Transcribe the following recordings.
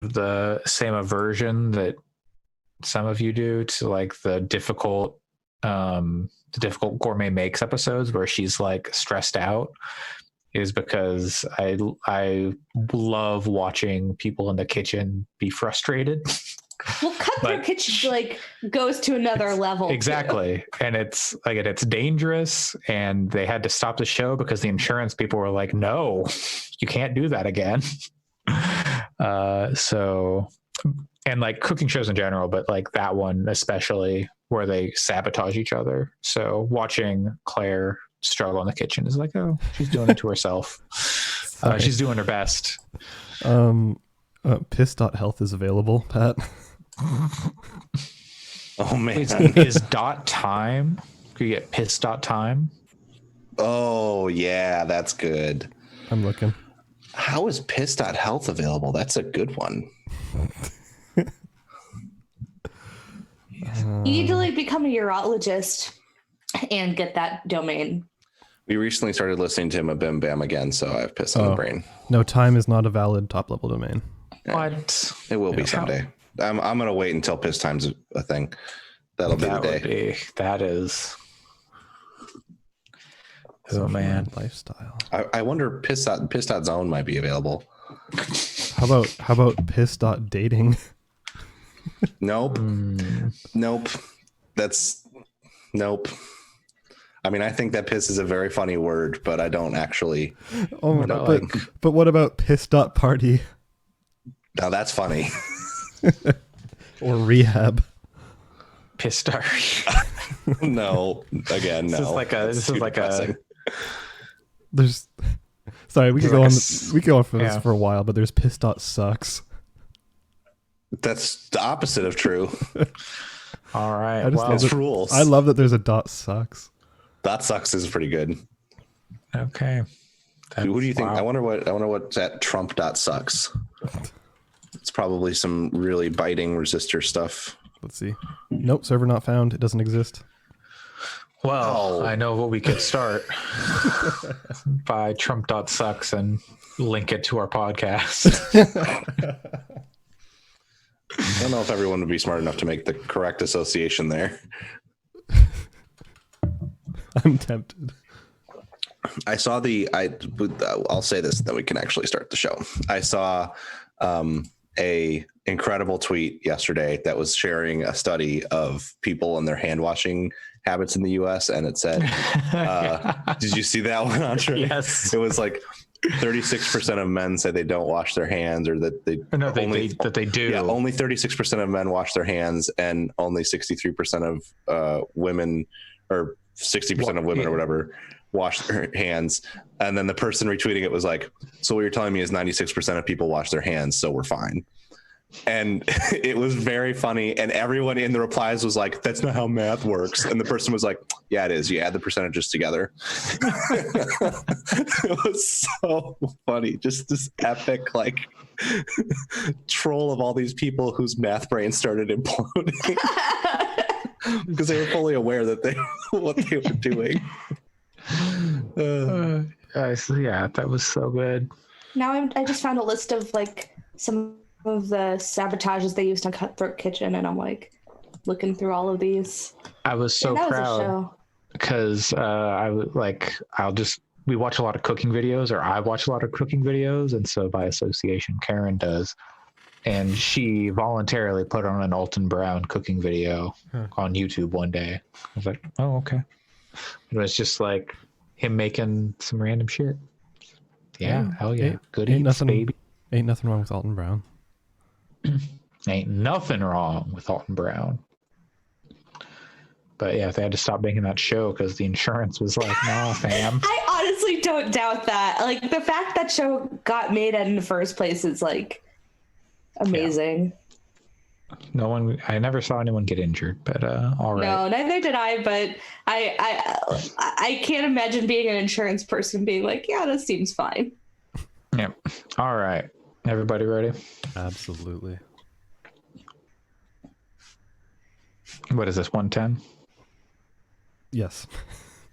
the same aversion that some of you do to like the difficult gourmet makes episodes where she's like stressed out, is because I love watching people in the kitchen be frustrated. Well, Cutthroat Kitchen like goes to another level. Exactly. Too. And it's like it's dangerous, and they had to stop the show because the insurance people were like, no, you can't do that again. So, and like cooking shows in general, but like that one especially, where they sabotage each other. So watching Claire struggle in the kitchen is like, oh, she's doing it to herself. She's doing her best. Piss.health is available, Pat. Oh man. Is dot time? Could you get piss.time? Oh yeah, that's good. I'm looking. How is piss.health available? That's a good one. You need to like become a urologist and get that domain. We recently started listening to him a Bim Bam again, so I have piss on the brain. No, time is not a valid top level domain. Yeah. What? It will be someday. I'm gonna wait until piss time's a thing. That'll be the day. That is. Oh man, lifestyle. I wonder piss.zone might be available. How about piss.dating? Nope. Nope. Nope. I mean, I think that piss is a very funny word, but I don't actually. Oh my god! But what about piss.party? Now that's funny. Or rehab. Piss star. No, again, no. This is like a. There's. Sorry, we could go on. We could go on for this for a while, but there's piss.sucks. That's the opposite of true. All right. It's rules. I love that there's a dot sucks. Dot sucks is pretty good. Okay. Who do you think? Wow. I wonder what's at Trump.sucks. It's probably some really biting resistor stuff. Let's see. Nope, server not found. It doesn't exist. Well, I know what we could start by Trump.sucks and link it to our podcast. I don't know if everyone would be smart enough to make the correct association there. I'm tempted. I saw I'll say this, then we can actually start the show. I saw a incredible tweet yesterday that was sharing a study of people and their hand washing habits in the US, and it said, did you see that one, Andre? Yes. It was like 36% of men say they don't wash their hands, or that they do. Yeah, only 36% of men wash their hands, and only 63% of women, or 60% of women or whatever, wash their hands. And then the person retweeting it was like, so what you're telling me is 96% of people wash their hands, so we're fine. And it was very funny, and everyone in the replies was like, that's not how math works. And the person was like, yeah, it is. You add the percentages together. It was so funny. Just this epic like troll of all these people whose math brains started imploding because they were fully aware that what they were doing. Yeah, that was so good. Now I just found a list of like some of the sabotages they used on Cutthroat Kitchen, and I'm like looking through all of these. I was so proud because we watch a lot of cooking videos, or I watch a lot of cooking videos, and so by association Karen does, and she voluntarily put on an Alton Brown cooking video on YouTube one day. I was like, oh, okay. It was just like him making some random shit. Yeah, hell yeah. Good eats, baby. Ain't nothing wrong with Alton Brown. Ain't nothing wrong with Alton Brown. But yeah, they had to stop making that show because the insurance was like, nah, fam. I honestly don't doubt that. Like, the fact that show got made in the first place is like amazing. Yeah. I never saw anyone get injured, but all right. No, neither did I, but I can't imagine being an insurance person being like, yeah, this seems fine. Yeah. All right. Everybody ready? Absolutely. What is this, 110? Yes.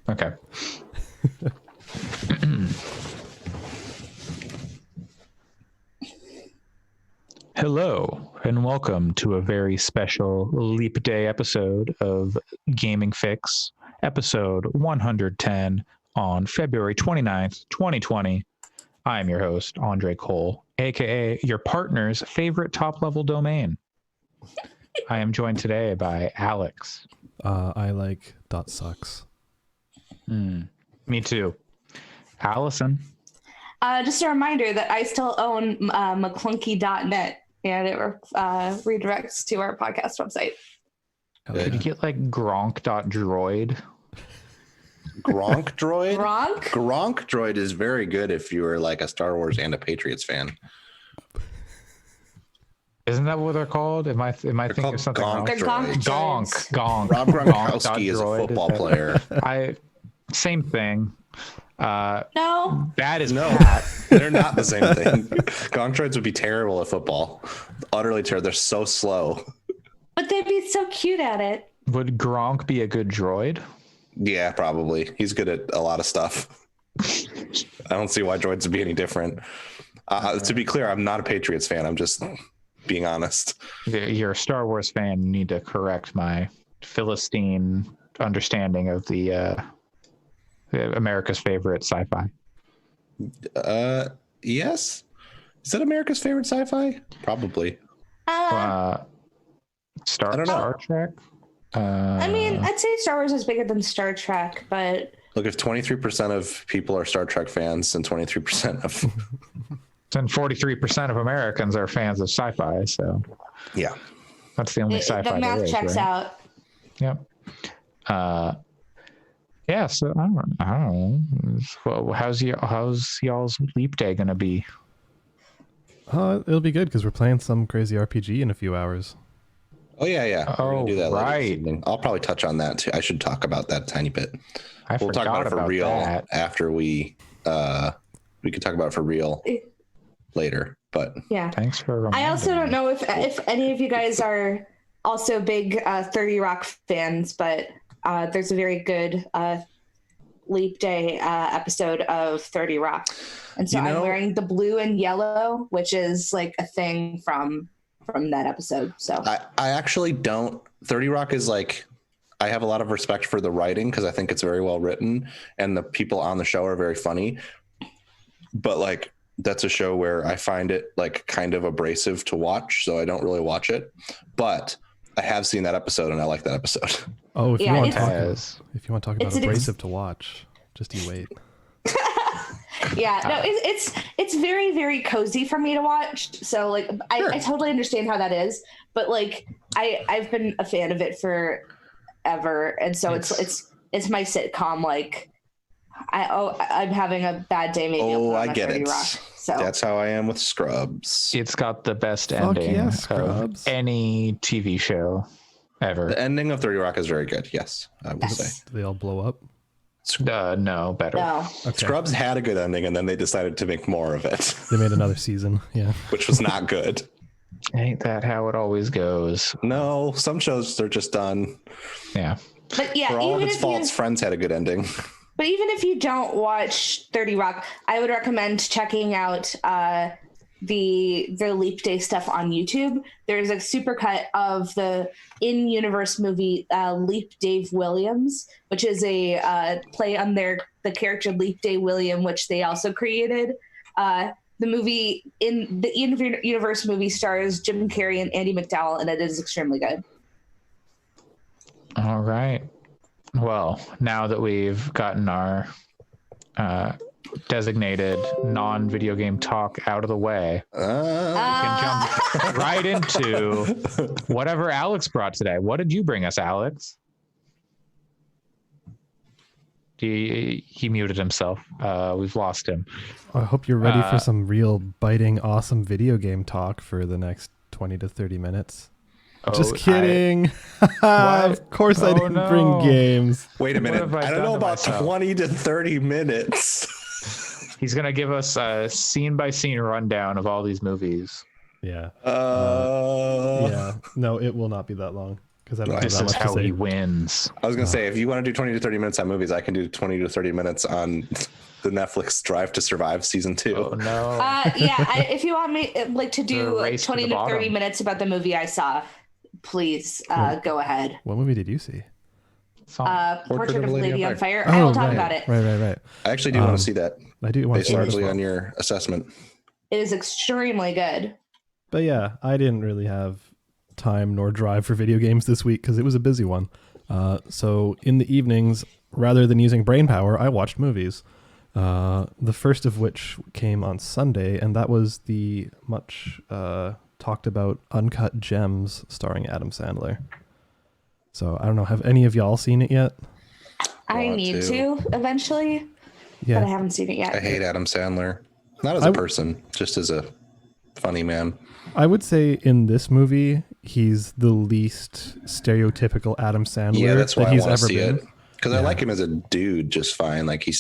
Okay. Hello, and welcome to a very special Leap Day episode of Gaming Fix, episode 110 on February 29th, 2020. I am your host, Andre Cole, aka your partner's favorite top-level domain. I am joined today by Alex. I like .sucks. Me too. Allison. Just a reminder that I still own McClunky.net, and it redirects to our podcast website. Could you get like Gronk.droid? Gronk Droid? Gronk Droid is very good if you are like a Star Wars and a Patriots fan. Isn't that what they're called? Am I thinking of something else? They're Gonk. Rob Gronkowski is a football player. Same thing. No. That is no. Pat. They're not the same thing. Gonk droids would be terrible at football. Utterly terrible. They're so slow. But they'd be so cute at it. Would Gronk be a good droid? Yeah, probably. He's good at a lot of stuff. I don't see why droids would be any different. To be clear, I'm not a Patriots fan. I'm just being honest. You're a Star Wars fan. You need to correct my Philistine understanding of the America's favorite sci-fi. Yes. Is that America's favorite sci-fi? Probably. Star Trek. I mean, I'd say Star Wars is bigger than Star Trek, but look, if 23% of people are Star Trek fans, and 23% of then 43% of Americans are fans of sci-fi. So yeah, that's the only sci-fi. The math checks out. Yep. Yeah. So I don't know. Well, how's y'all's Leap Day gonna be? It'll be good because we're playing some crazy RPG in a few hours. Oh yeah. Oh, we're gonna do that right. This evening. I'll probably touch on that too. I should talk about that a tiny bit. We'll talk about it for real after we can talk about it for real later. But yeah, thanks for. I also don't know if any of you guys are also big 30 Rock fans, but there's a very good Leap Day episode of 30 Rock, and so I'm wearing the blue and yellow, which is like a thing from that episode. So I actually don't. 30 Rock is like, I have a lot of respect for the writing because I think it's very well written and the people on the show are very funny, but like that's a show where I find it like kind of abrasive to watch, so I don't really watch it, but I have seen that episode and I like that episode. Oh, if you want to talk about abrasive to watch, just you wait. Yeah, no, it's very, very cozy for me to watch. So like, I totally understand how that is, but like, I've been a fan of it forever, and so it's my sitcom. Like, I'm having a bad day. Maybe I get it. Rock, so that's how I am with Scrubs. It's got the best ending of any TV show ever. The ending of 30 Rock is very good. Yes, I would say. Do they all blow up? No, better. No. Okay. Scrubs had a good ending, and then they decided to make more of it. They made another season, yeah, which was not good. Ain't that how it always goes? No, some shows are just done. Yeah, but yeah, for all of its faults, Friends had a good ending. But even if you don't watch 30 Rock, I would recommend checking out the Leap Day stuff on YouTube. There's a supercut of the in-universe movie Leap Dave Williams, which is a play on the character Leap Day William, which they also created. The movie in the in-universe movie stars Jim Carrey and Andie MacDowell, and it is extremely good. All right. Well, now that we've gotten our designated non-video game talk out of the way, we can jump right into whatever Alex brought today. What did you bring us, Alex? He muted himself. We've lost him. I hope you're ready for some real biting, awesome video game talk for the next 20 to 30 minutes. Just kidding. Of course I didn't bring games. Wait a minute. I don't know about 20 to 30 minutes. He's going to give us a scene-by-scene rundown of all these movies. Yeah. Yeah. No, it will not be that long. because I don't This is how he wins. I was gonna say, if you want to do 20 to 30 minutes on movies, I can do 20 to 30 minutes on the Netflix Drive to Survive season 2. Oh no. If you want me to do 20 to 30 minutes about the movie I saw, please go ahead. What movie did you see? Portrait of a Lady on Fire. I will talk about it. Right. I actually do want to see that. I do want to see it largely on your assessment. It is extremely good. But yeah, I didn't really have time nor drive for video games this week because it was a busy one. So in the evenings, rather than using brain power, I watched movies. The first of which came on Sunday, and that was the much talked about Uncut Gems starring Adam Sandler. So I don't know, have any of y'all seen it yet? I need to eventually, but I haven't seen it yet. I hate Adam Sandler. Not as a person, just as a funny man. I would say in this movie, he's the least stereotypical Adam Sandler that's why that he's I want to ever see been. it. Because I like him as a dude just fine. Like I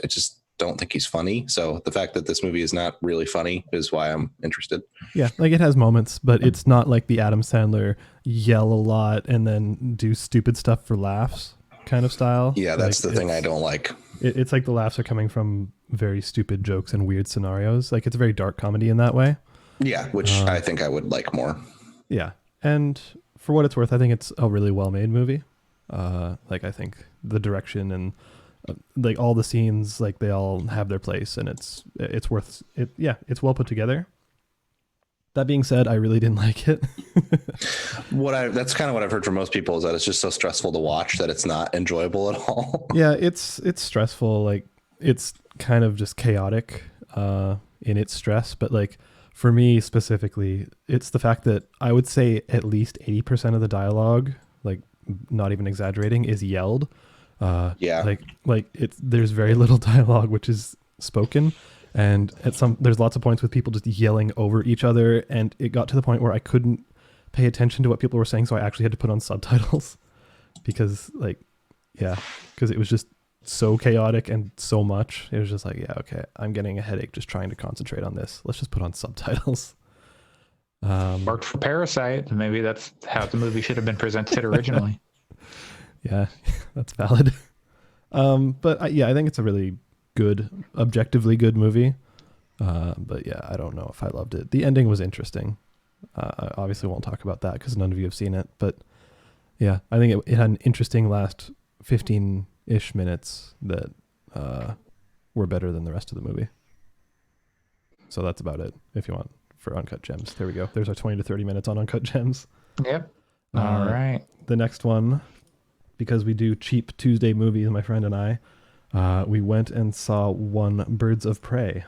just don't think he's funny. So the fact that this movie is not really funny is why I'm interested. Yeah, like it has moments, but it's not like the Adam Sandler yell a lot and then do stupid stuff for laughs kind of style. Yeah, that's the thing I don't like. It's like the laughs are coming from very stupid jokes and weird scenarios. Like it's a very dark comedy in that way. Yeah, which I think I would like more. Yeah, and for what it's worth, I think it's a really well-made movie. Like I think the direction and like all the scenes, like they all have their place, and it's worth it. Yeah, it's well put together. That being said, I really didn't like it. That's kind of what I've heard from most people is that it's just so stressful to watch that it's not enjoyable at all. Yeah, it's stressful. Like it's kind of just chaotic in its stress, but like for me specifically, it's the fact that I would say at least 80% of the dialogue, like not even exaggerating, is yelled. There's very little dialogue which is spoken, and there's lots of points with people just yelling over each other, and it got to the point where I couldn't pay attention to what people were saying, so I actually had to put on subtitles because it was just so chaotic and so much. It was just like, yeah, okay, I'm getting a headache just trying to concentrate on this. Let's just put on subtitles. Worked for Parasite. Maybe that's how the movie should have been presented originally. Yeah, that's valid. But I think it's a really good, objectively good movie. But yeah, I don't know if I loved it. The ending was interesting. I obviously won't talk about that because none of you have seen it. But yeah, I think it had an interesting last 15-ish minutes that were better than the rest of the movie. So that's about it if you want for Uncut Gems. There we go. There's our 20 to 30 minutes on Uncut Gems. Yep. All right. The next one, because we do cheap Tuesday movies, my friend and I, we went and saw Birds of Prey.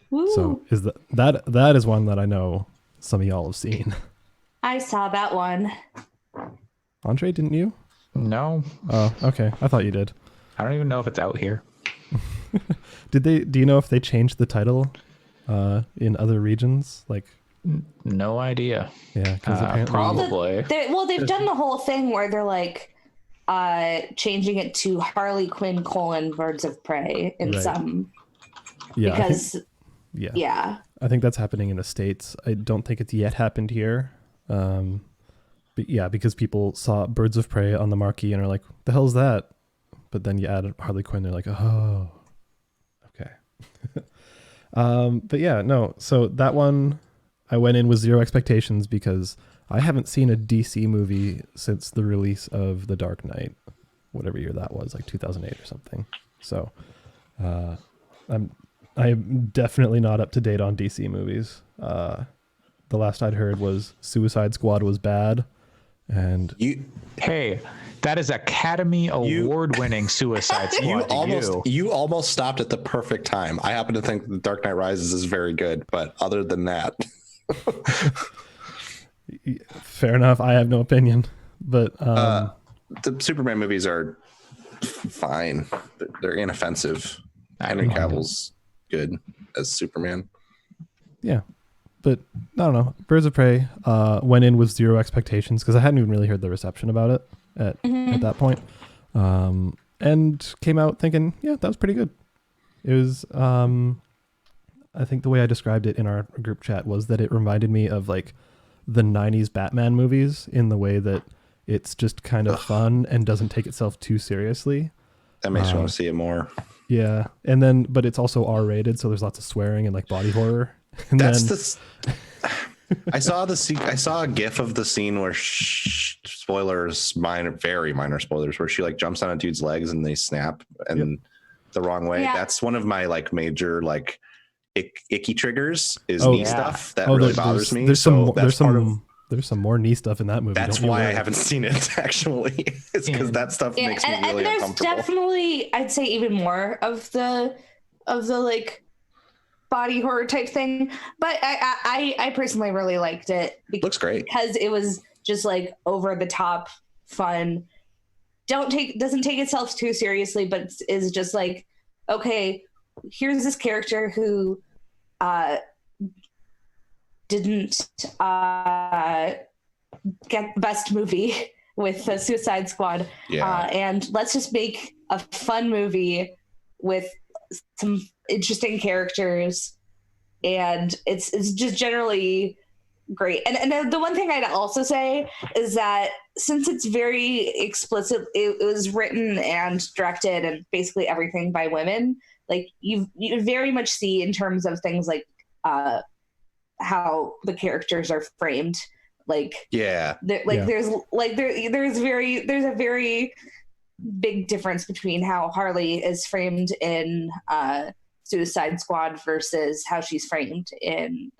Woo. So that is one that I know some of y'all have seen. I saw that one. Andre, didn't you? No. Oh, okay. I thought you did. I don't even know if it's out here. Do you know if they changed the title in other regions? Like, no idea. Yeah, because probably. They've done the whole thing where they're like changing it to Harley Quinn : Birds of Prey in some. Yeah. Because. Yeah. I think that's happening in the States. I don't think it's yet happened here. But yeah, because people saw Birds of Prey on the marquee and are like, the hell's that? But then you add Harley Quinn, they're like, oh, okay. But yeah, no. So that one, I went in with zero expectations because I haven't seen a DC movie since the release of The Dark Knight, whatever year that was, like 2008 or something. So I'm definitely not up to date on DC movies. The last I'd heard was Suicide Squad was bad. And hey, that is Academy Award-winning Suicide Squad. You almost stopped at the perfect time. I happen to think The Dark Knight Rises is very good, but other than that, fair enough. I have no opinion, but the Superman movies are fine. They're inoffensive. Henry Cavill's good as Superman. Yeah. But I don't know. Birds of Prey went in with zero expectations because I hadn't even really heard the reception about it at that point. And came out thinking, yeah, that was pretty good. It was, I think the way I described it in our group chat was that it reminded me of like the 90s Batman movies in the way that it's just kind of fun and doesn't take itself too seriously. That makes me want to see it more. Yeah. And then, but it's also R-rated, so there's lots of swearing and like body horror. And I saw a GIF of the scene where spoilers, very minor spoilers, where she like jumps on a dude's legs and they snap and the wrong way. Yeah. That's one of my like major like icky triggers is knee stuff that really bothers me. There's some more knee stuff in that movie. That's why I haven't seen it actually. It's because that stuff makes me really uncomfortable. There's definitely, I'd say, even more of the like body horror type thing, but I personally really liked it. Looks great because it was just like over the top fun. Doesn't take itself too seriously, but is just like, okay, here's this character who didn't get the best movie with the Suicide Squad, and let's just make a fun movie with some interesting characters, and it's just generally great. And the one thing I'd also say is that since it's very explicit, it was written and directed and basically everything by women. Like you very much see in terms of things like how the characters are framed. Like there's a very big difference between how Harley is framed in Suicide Squad versus how she's framed in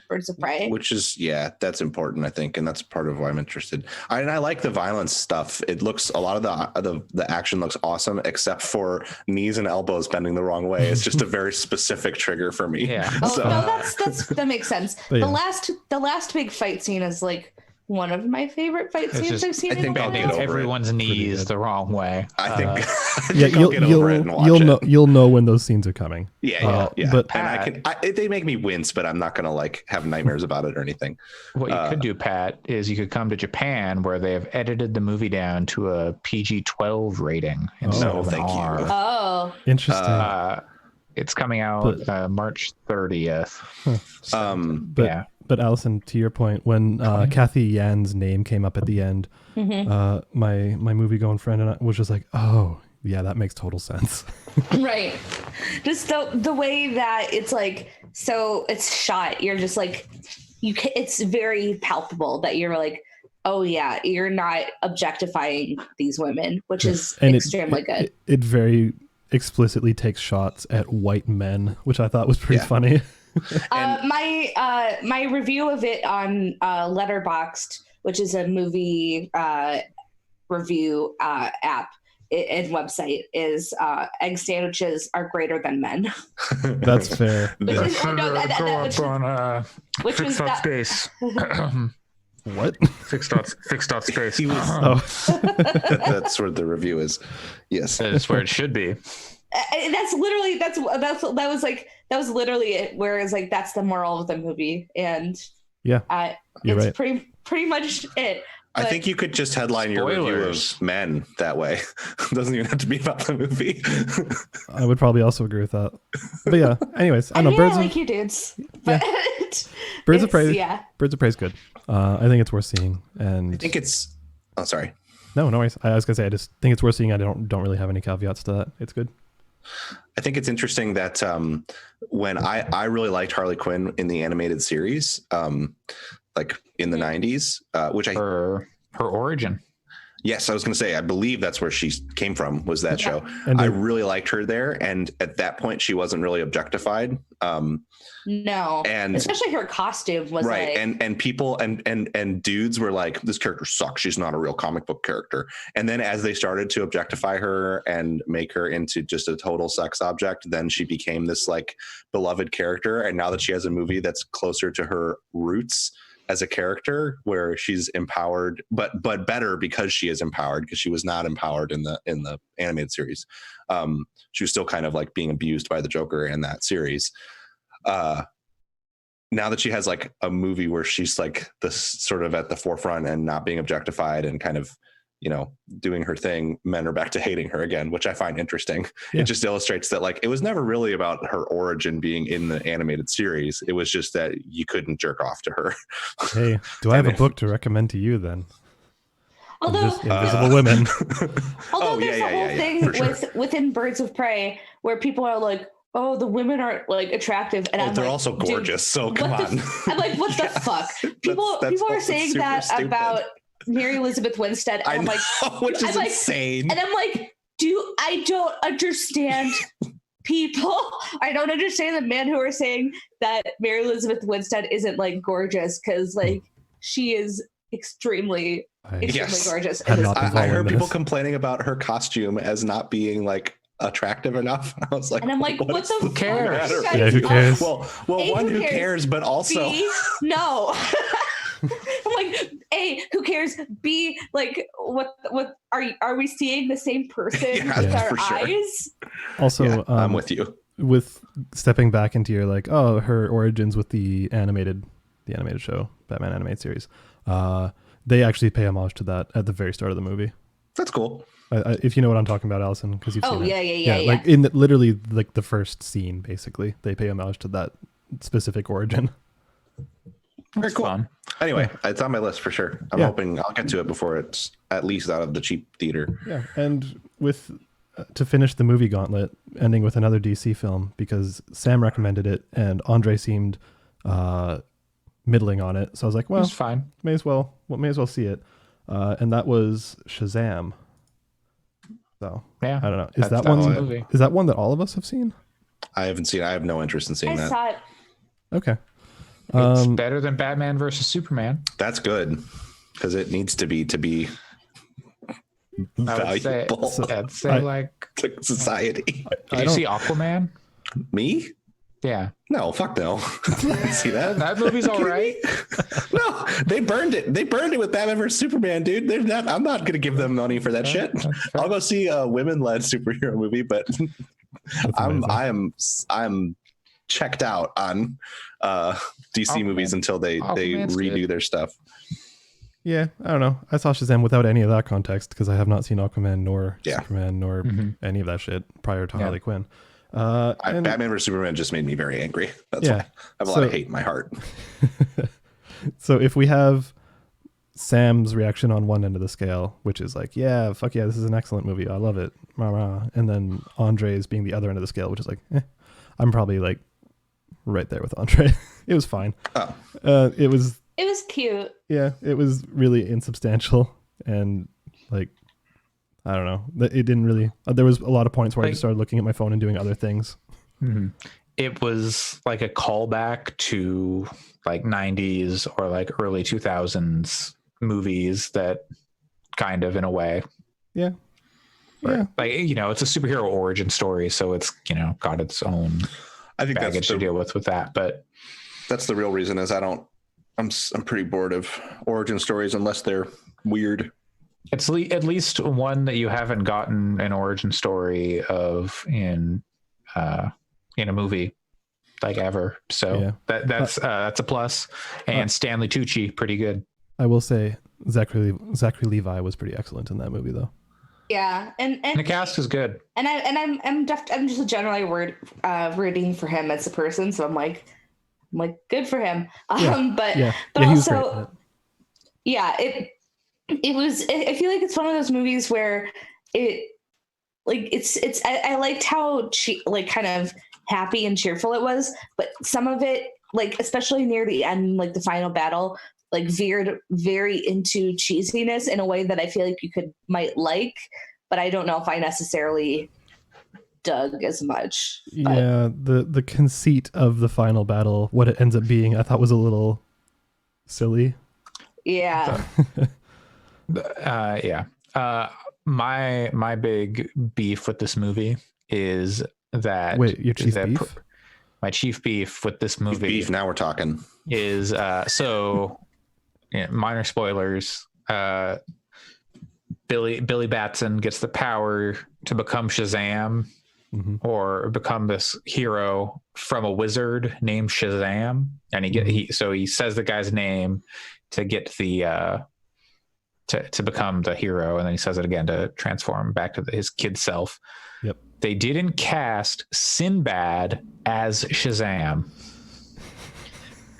Birds of Prey. Which is, that's important, I think, and that's part of why I'm interested. I like the violence stuff. It looks, a lot of the action looks awesome, except for knees and elbows bending the wrong way. It's just a very specific trigger for me. Yeah. That makes sense. But the last big fight scene is like one of my favorite fight scenes I've seen. I think bending everyone's knees the wrong way. I think you'll get over it and watch it. You'll know when those scenes are coming. Yeah. But and they make me wince, but I'm not gonna like have nightmares about it or anything. What you could do, Pat, is you could come to Japan where they have edited the movie down to a PG-12 rating instead of an R. Oh, interesting. It's coming out March 30th. But Allison, to your point, when Kathy Yan's name came up at the end, my movie going friend and I was just like, oh yeah, that makes total sense. Right. Just the way that it's like, so it's shot. You're just like, it's very palpable that you're like, oh yeah, you're not objectifying these women, which is extremely good. It very explicitly takes shots at white men, which I thought was pretty funny. My review of it on Letterboxd, which is a movie review app and website, is egg sandwiches are greater than men. That's fair. Which was space. What? Fixed dot space. That's where the review is. Yes, that's where it should be. That was literally it. Whereas like that's the moral of the movie, and you're it's right. pretty much it. I think you could just headline your review of Men that way. It doesn't even have to be about the movie. I would probably also agree with that. But yeah, anyways, I know you dudes. But Birds of Prey. Yeah, Birds of Prey is good. I think it's worth seeing, and I think it's. Oh, sorry. No worries. I was gonna say I just think it's worth seeing. I don't really have any caveats to that. It's good. I think it's interesting that when I really liked Harley Quinn in the animated series, like in the 90s, which her origin. Yes, I was going to say, I believe that's where she came from, was that show. And I really liked her there. And at that point, she wasn't really objectified. No. And especially her costume was right. Like... And people and dudes were like, this character sucks. She's not a real comic book character. And then as they started to objectify her and make her into just a total sex object, then she became this like beloved character. And now that she has a movie that's closer to her roots as a character, where she's empowered, but better because she is empowered, because she was not empowered in the animated series. She was still kind of like being abused by the Joker in that series. Now that she has like a movie where she's like this sort of at the forefront and not being objectified and kind of doing her thing, men are back to hating her again, which I find interesting. Yeah. It just illustrates that like it was never really about her origin being in the animated series. It was just that you couldn't jerk off to her. Hey, do I have a book to recommend to you then? Although Invisible Women. Although there's a whole thing within Birds of Prey where people are like, oh, the women aren't like attractive, and they're also gorgeous. So come on. I'm like, what the fuck? People are saying that stupid. About Mary Elizabeth Winstead, and I'm like, which is insane. And I'm like, I don't understand people. I don't understand the men who are saying that Mary Elizabeth Winstead isn't like gorgeous, because like she is extremely gorgeous. I heard people complaining about her costume as not being like attractive enough. I was like, and I'm like, what the who cares? Yeah, who cares? Well, one, who cares, but also no. I'm like, A, who cares? B, like, what are we seeing the same person with our eyes? Also, I'm with you. With stepping back into your like, oh, her origins with the animated show, Batman animated series. They actually pay homage to that at the very start of the movie. That's cool. If you know what I'm talking about, Allison, because you've seen it. Yeah. Like in literally like the first scene, basically, they pay homage to that specific origin. Very cool. Fun. Anyway, it's on my list for sure. I'm hoping I'll get to it before it's at least out of the cheap theater. Yeah, and with to finish the movie gauntlet, ending with another DC film, because Sam recommended it and Andre seemed middling on it. So I was like, well, it's fine. May as well see it. And that was Shazam. So yeah, I don't know. Is that one that all of us have seen? I haven't seen it. I have no interest in seeing that. I saw it. Okay. It's better than Batman versus Superman. That's good, because it needs to be valuable. I'd say like to society. Did you see Aquaman? Me? Yeah. No, fuck no. See that? That movie's all right. No, they burned it. They burned it with Batman vs Superman, dude. I'm not gonna give them money for that shit. I'll go see a women-led superhero movie, but I'm checked out on DC movies until they redo their stuff. Yeah, I don't know. I saw Shazam without any of that context because I have not seen Aquaman nor Superman nor any of that shit prior to Harley Quinn. Batman vs Superman just made me very angry. That's why I have a lot of hate in my heart. So if we have Sam's reaction on one end of the scale, which is like, yeah, fuck yeah, this is an excellent movie, I love it, rah, rah. And then Andre's being the other end of the scale, which is like, I'm probably like right there with Andre. It was fine. It was cute. Yeah, it was really insubstantial, and like, I don't know. It didn't really. There was a lot of points where I just started looking at my phone and doing other things. Mm-hmm. It was like a callback to like 90s or like early 2000s movies that kind of, in a way. Yeah. Like, it's a superhero origin story, so it's, got its own baggage to deal with that. But that's the real reason is I'm pretty bored of origin stories unless they're weird. It's at least one that you haven't gotten an origin story of in a movie like ever. So that's a plus. And Stanley Tucci, pretty good. I will say Zachary Levi was pretty excellent in that movie, though. Yeah, and the cast is good. And I'm just generally rooting for him as a person. So I'm like good for him. But also, it was. I feel like it's one of those movies where I liked how kind of happy and cheerful it was, but some of it, like especially near the end, like the final battle, like veered very into cheesiness in a way that I feel like you might like, but I don't know if I necessarily dug as much. Yeah, the conceit of the final battle, what it ends up being, I thought was a little silly. Yeah. My big beef with this movie is that your chief beef? My chief beef with this movie. Beef, now we're talking. Is minor spoilers. Billy Batson gets the power to become Shazam, or become this hero from a wizard named Shazam, and he says the guy's name to get the to become the hero, and then he says it again to transform back to his kid self. Yep. They didn't cast Sinbad as Shazam.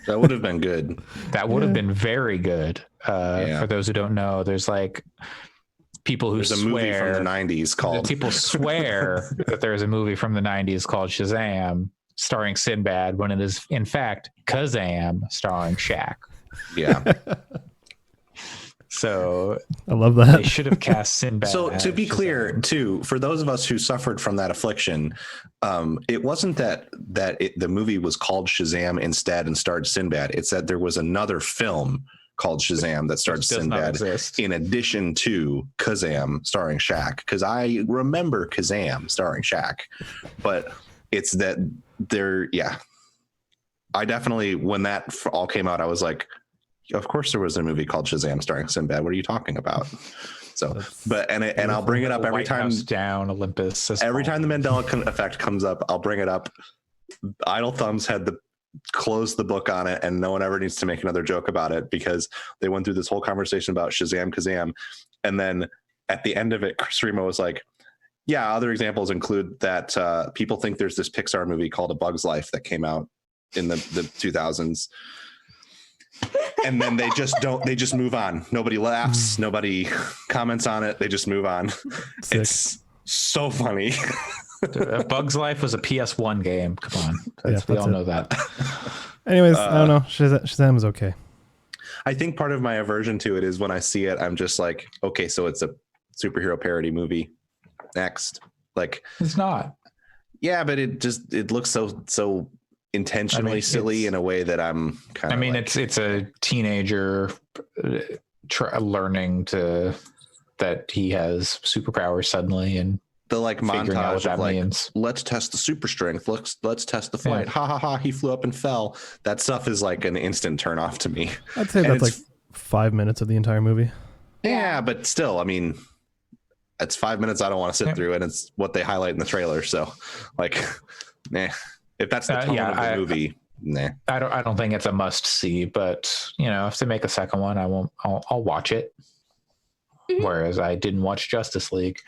That would have been good. That would have been very good. For those who don't know, there's like people who there's a movie from the 90s called. People swear that there's a movie from the 90s called Shazam, starring Sinbad, when it is in fact Kazam, starring Shaq. Yeah. So I love that. They should have cast Sinbad. So to be clear, too, for those of us who suffered from that affliction, it wasn't that the movie was called Shazam instead and starred Sinbad. It's that there was another film called Shazam that starred Sinbad in addition to Kazam starring Shaq. Because I remember Kazam starring Shaq, but it's that I definitely, when that all came out, I was like, of course there was a movie called Shazam starring Sinbad. What are you talking about? So, and I'll bring it up every time. Down Olympus. Every time the Mandela effect comes up, I'll bring it up. Idle Thumbs had to close the book on it, and no one ever needs to make another joke about it because they went through this whole conversation about Shazam, Kazam, and then at the end of it, Chris Remo was like, "Yeah, other examples include that people think there's this Pixar movie called A Bug's Life that came out in the 2000s." And then they just move on. Nobody laughs. Nobody comments on it. They just move on. Sick. It's so funny. A Bug's Life was a PS1 game. Come on. We all know that. Anyways, I don't know. Shazam is okay. I think part of my aversion to it is when I see it, I'm just like, okay, so it's a superhero parody movie. Next. Like, it's not. Yeah, but it looks so intentionally silly in a way that I'm kind of. It's a teenager learning that he has superpowers suddenly, and the like montage of like, means. Let's test the super strength. Let's test the flight. Yeah. Ha ha ha! He flew up and fell. That stuff is like an instant turn off to me. I'd say that's like 5 minutes of the entire movie. Yeah, but still, I mean, it's 5 minutes I don't want to sit through, and it's what they highlight in the trailer. So, like, if that's the tone of the movie, I don't think it's a must see, but if they make a second one, I'll watch it. Mm-hmm. Whereas I didn't watch Justice League,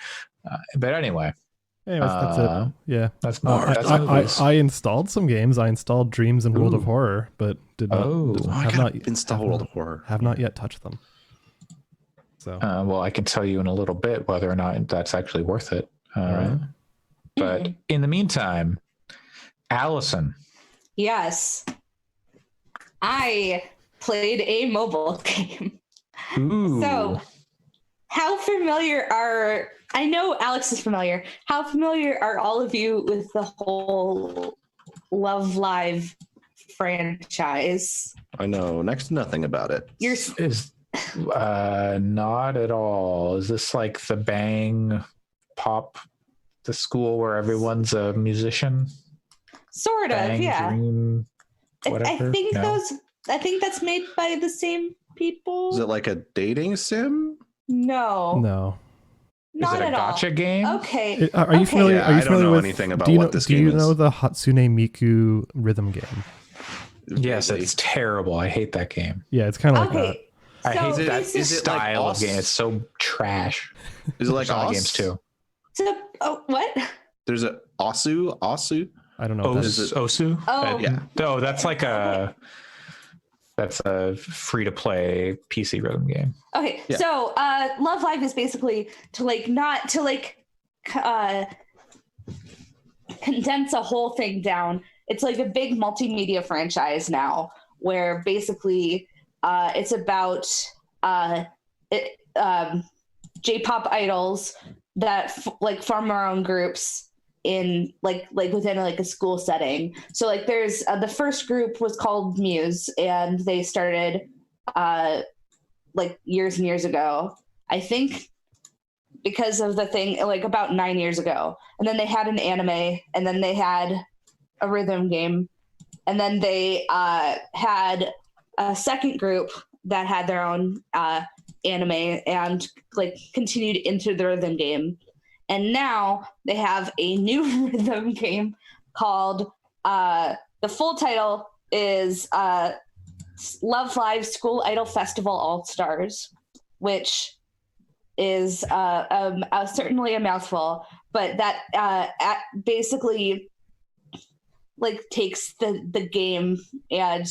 but anyways, that's it. Yeah, that's I installed some games. I installed Dreams and World of Horror, but have not installed World of Horror. Have not yet touched them. So, well, I can tell you in a little bit whether or not that's actually worth it. Right. But in the meantime, Allison. Yes. I played a mobile game. Ooh. So, how familiar I know Alex is familiar. How familiar are all of you with the whole Love Live franchise? I know next to nothing about it. Not at all. Is this like the Bang Pop, the school where everyone's a musician? Sort of, yeah. Dream, I think I think that's made by the same people. Is it like a dating sim? No. Is it a gacha game? Okay. Are you familiar? Yeah, are you I don't familiar know with anything about what this game is. Do you know the Hatsune Miku rhythm game? Yes, it's terrible. I hate that game. Yeah, it's kind of like that. I hate that style of game. It's so trash. Is it like other games too? What? There's a Osu. I don't know. Osu? Oh, yeah. No, that's like that's a free-to-play PC rhythm game. Okay, yeah. So Love Live is basically condense a whole thing down. It's like a big multimedia franchise now, where basically it's about J-pop idols that form their own groups in like within like a school setting. So like there's the first group was called Muse, and they started like years and years ago, I think, because of the thing, like about 9 years ago. And then they had an anime, and then they had a rhythm game, and then they had a second group that had their own anime and like continued into the rhythm game. And now they have a new rhythm game called, the full title is Love Live School Idol Festival All-Stars. which is certainly a mouthful, but that basically like takes the game and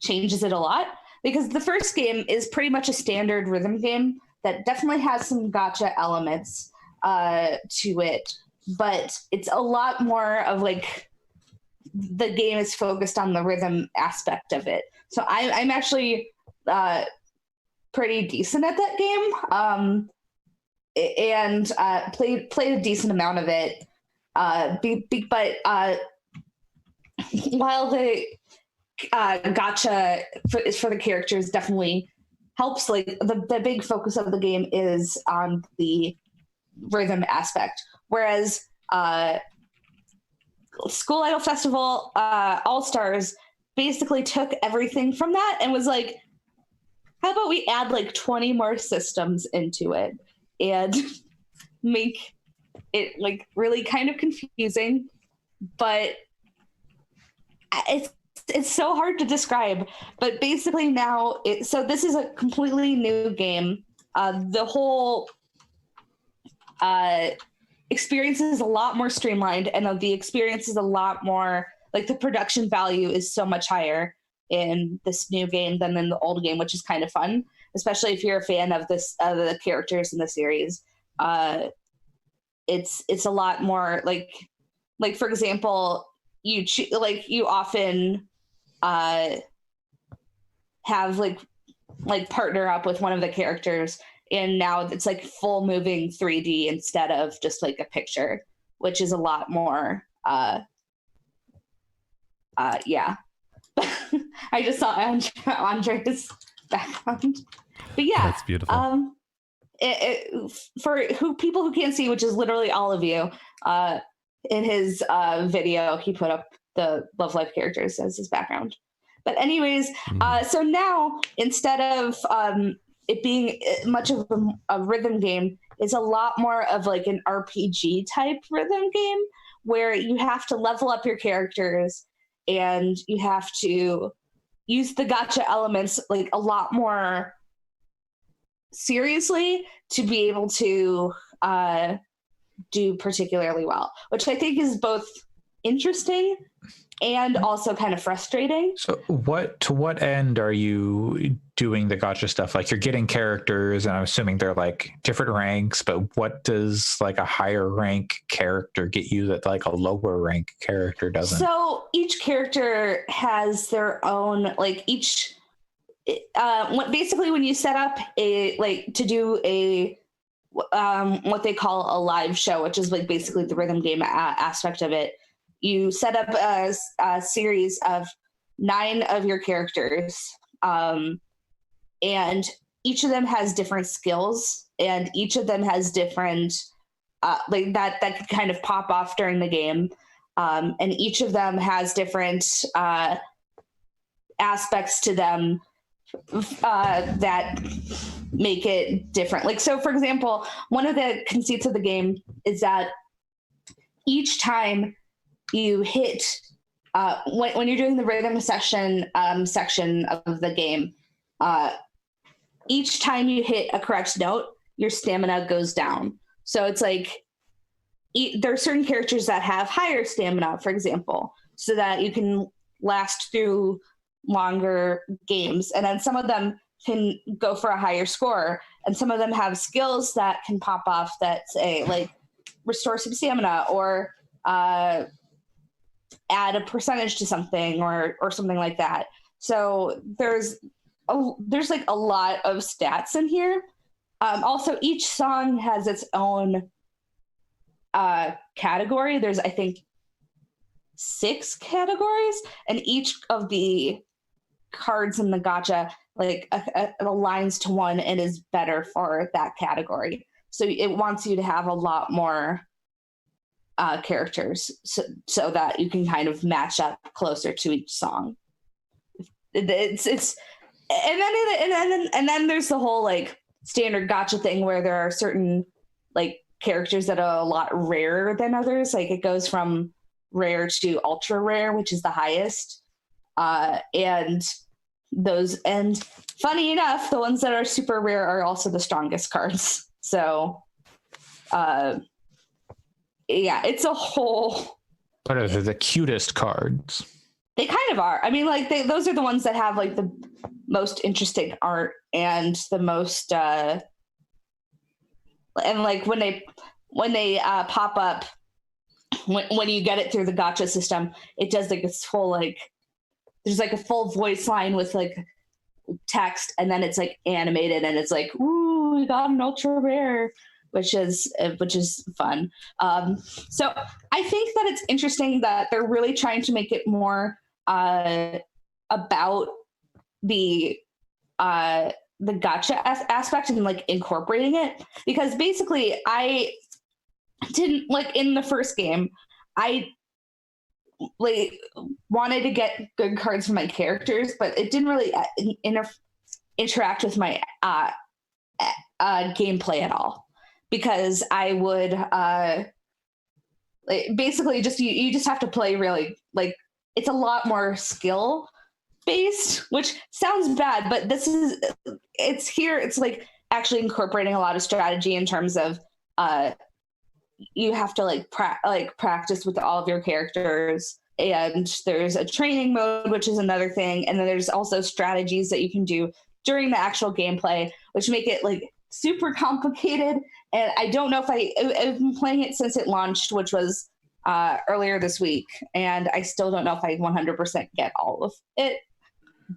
changes it a lot, because the first game is pretty much a standard rhythm game that definitely has some gacha elements to it, but it's a lot more of like the game is focused on the rhythm aspect of it. So I'm actually pretty decent at that game, and played a decent amount of it. But while the gacha for the characters definitely helps, like the big focus of the game is on the rhythm aspect, whereas School Idol Festival All Stars basically took everything from that and was like, how about we add like 20 more systems into it and make it like really kind of confusing, but it's so hard to describe. But basically now so this is a completely new game. The whole experience is a lot more streamlined, and the experience is a lot more like the production value is so much higher in this new game than in the old game, which is kind of fun, especially if you're a fan of the characters in the series. It's a lot more like for example, you often have like partner up with one of the characters, and now it's like full moving 3D instead of just like a picture, which is a lot more yeah. I just saw Andre's background, but yeah, that's beautiful. For people who can't see, which is literally all of you, in his video, he put up the Love Life characters as his background. But anyways, so now instead of it being much of a rhythm game, it's a lot more of like an RPG type rhythm game where you have to level up your characters and you have to use the gacha elements like a lot more seriously to be able to do particularly well, which I think is both interesting and also kind of frustrating. So to what end are you doing the gacha stuff? Like you're getting characters, and I'm assuming they're like different ranks, but what does like a higher rank character get you that like a lower rank character doesn't? So each character has their own, like each basically when you set up a like to do a what they call a live show, which is like basically the rhythm game aspect of it, you set up a series of 9 of your characters, and each of them has different skills, and each of them has different like that can kind of pop off during the game, and each of them has different aspects to them that make it different. Like, so for example, one of the conceits of the game is that each time you hit when you're doing the rhythm section of the game, each time you hit a correct note, your stamina goes down. So it's like there are certain characters that have higher stamina, for example, so that you can last through longer games, and then some of them can go for a higher score, and some of them have skills that can pop off that say like restore some stamina or add a percentage to something or something like that. So there's like a lot of stats in here. Also, each song has its own category. There's, I think, 6 categories, and each of the cards in the gacha like aligns to one and is better for that category. So it wants you to have a lot more characters so that you can kind of match up closer to each song. It's and then there's the whole like standard gacha thing where there are certain like characters that are a lot rarer than others. Like it goes from rare to ultra rare, which is the highest. And those. And funny enough, the ones that are super rare are also the strongest cards. So, yeah, it's a whole. But are they the cutest cards? They kind of are. I mean, like those are the ones that have like the most interesting art and the most, and like when they pop up, when you get it through the gacha system, it does like this full like there's like a full voice line with like text, and then it's like animated, and it's like, ooh, we got an ultra rare, which is fun. So I think that it's interesting that they're really trying to make it more about the gacha aspect and like incorporating it, because basically I didn't like in the first game, I like wanted to get good cards for my characters, but it didn't really interact with my gameplay at all, because I would basically just you just have to play really, like it's a lot more skill based, which sounds bad, but it's like actually incorporating a lot of strategy in terms of you have to like practice with all of your characters, and there's a training mode, which is another thing, and then there's also strategies that you can do during the actual gameplay, which make it like super complicated. And I don't know if I've been playing it since it launched, which was earlier this week, and I still don't know if I 100% get all of it.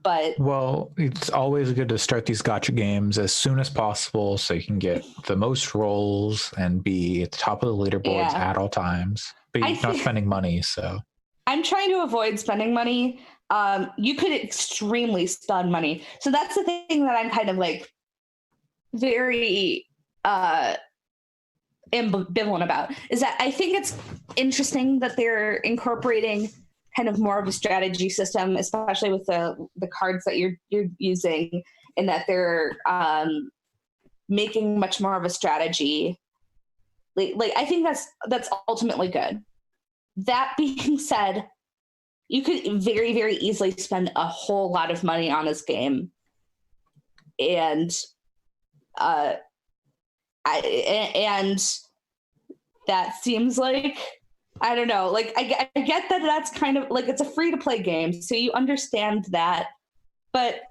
But well, it's always good to start these gacha games as soon as possible so you can get the most rolls and be at the top of the leaderboards at all times. But you're not spending money, so I'm trying to avoid spending money. You could extremely spend money. So that's the thing that I'm kind of like very ambivalent about, is that I think it's interesting that they're incorporating kind of more of a strategy system, especially with the cards that you're using, and that they're making much more of a strategy. Like I think that's ultimately good. That being said, you could very, very easily spend a whole lot of money on this game, and that seems like, I don't know, like I get that that's kind of like, it's a free to play game, so you understand that. But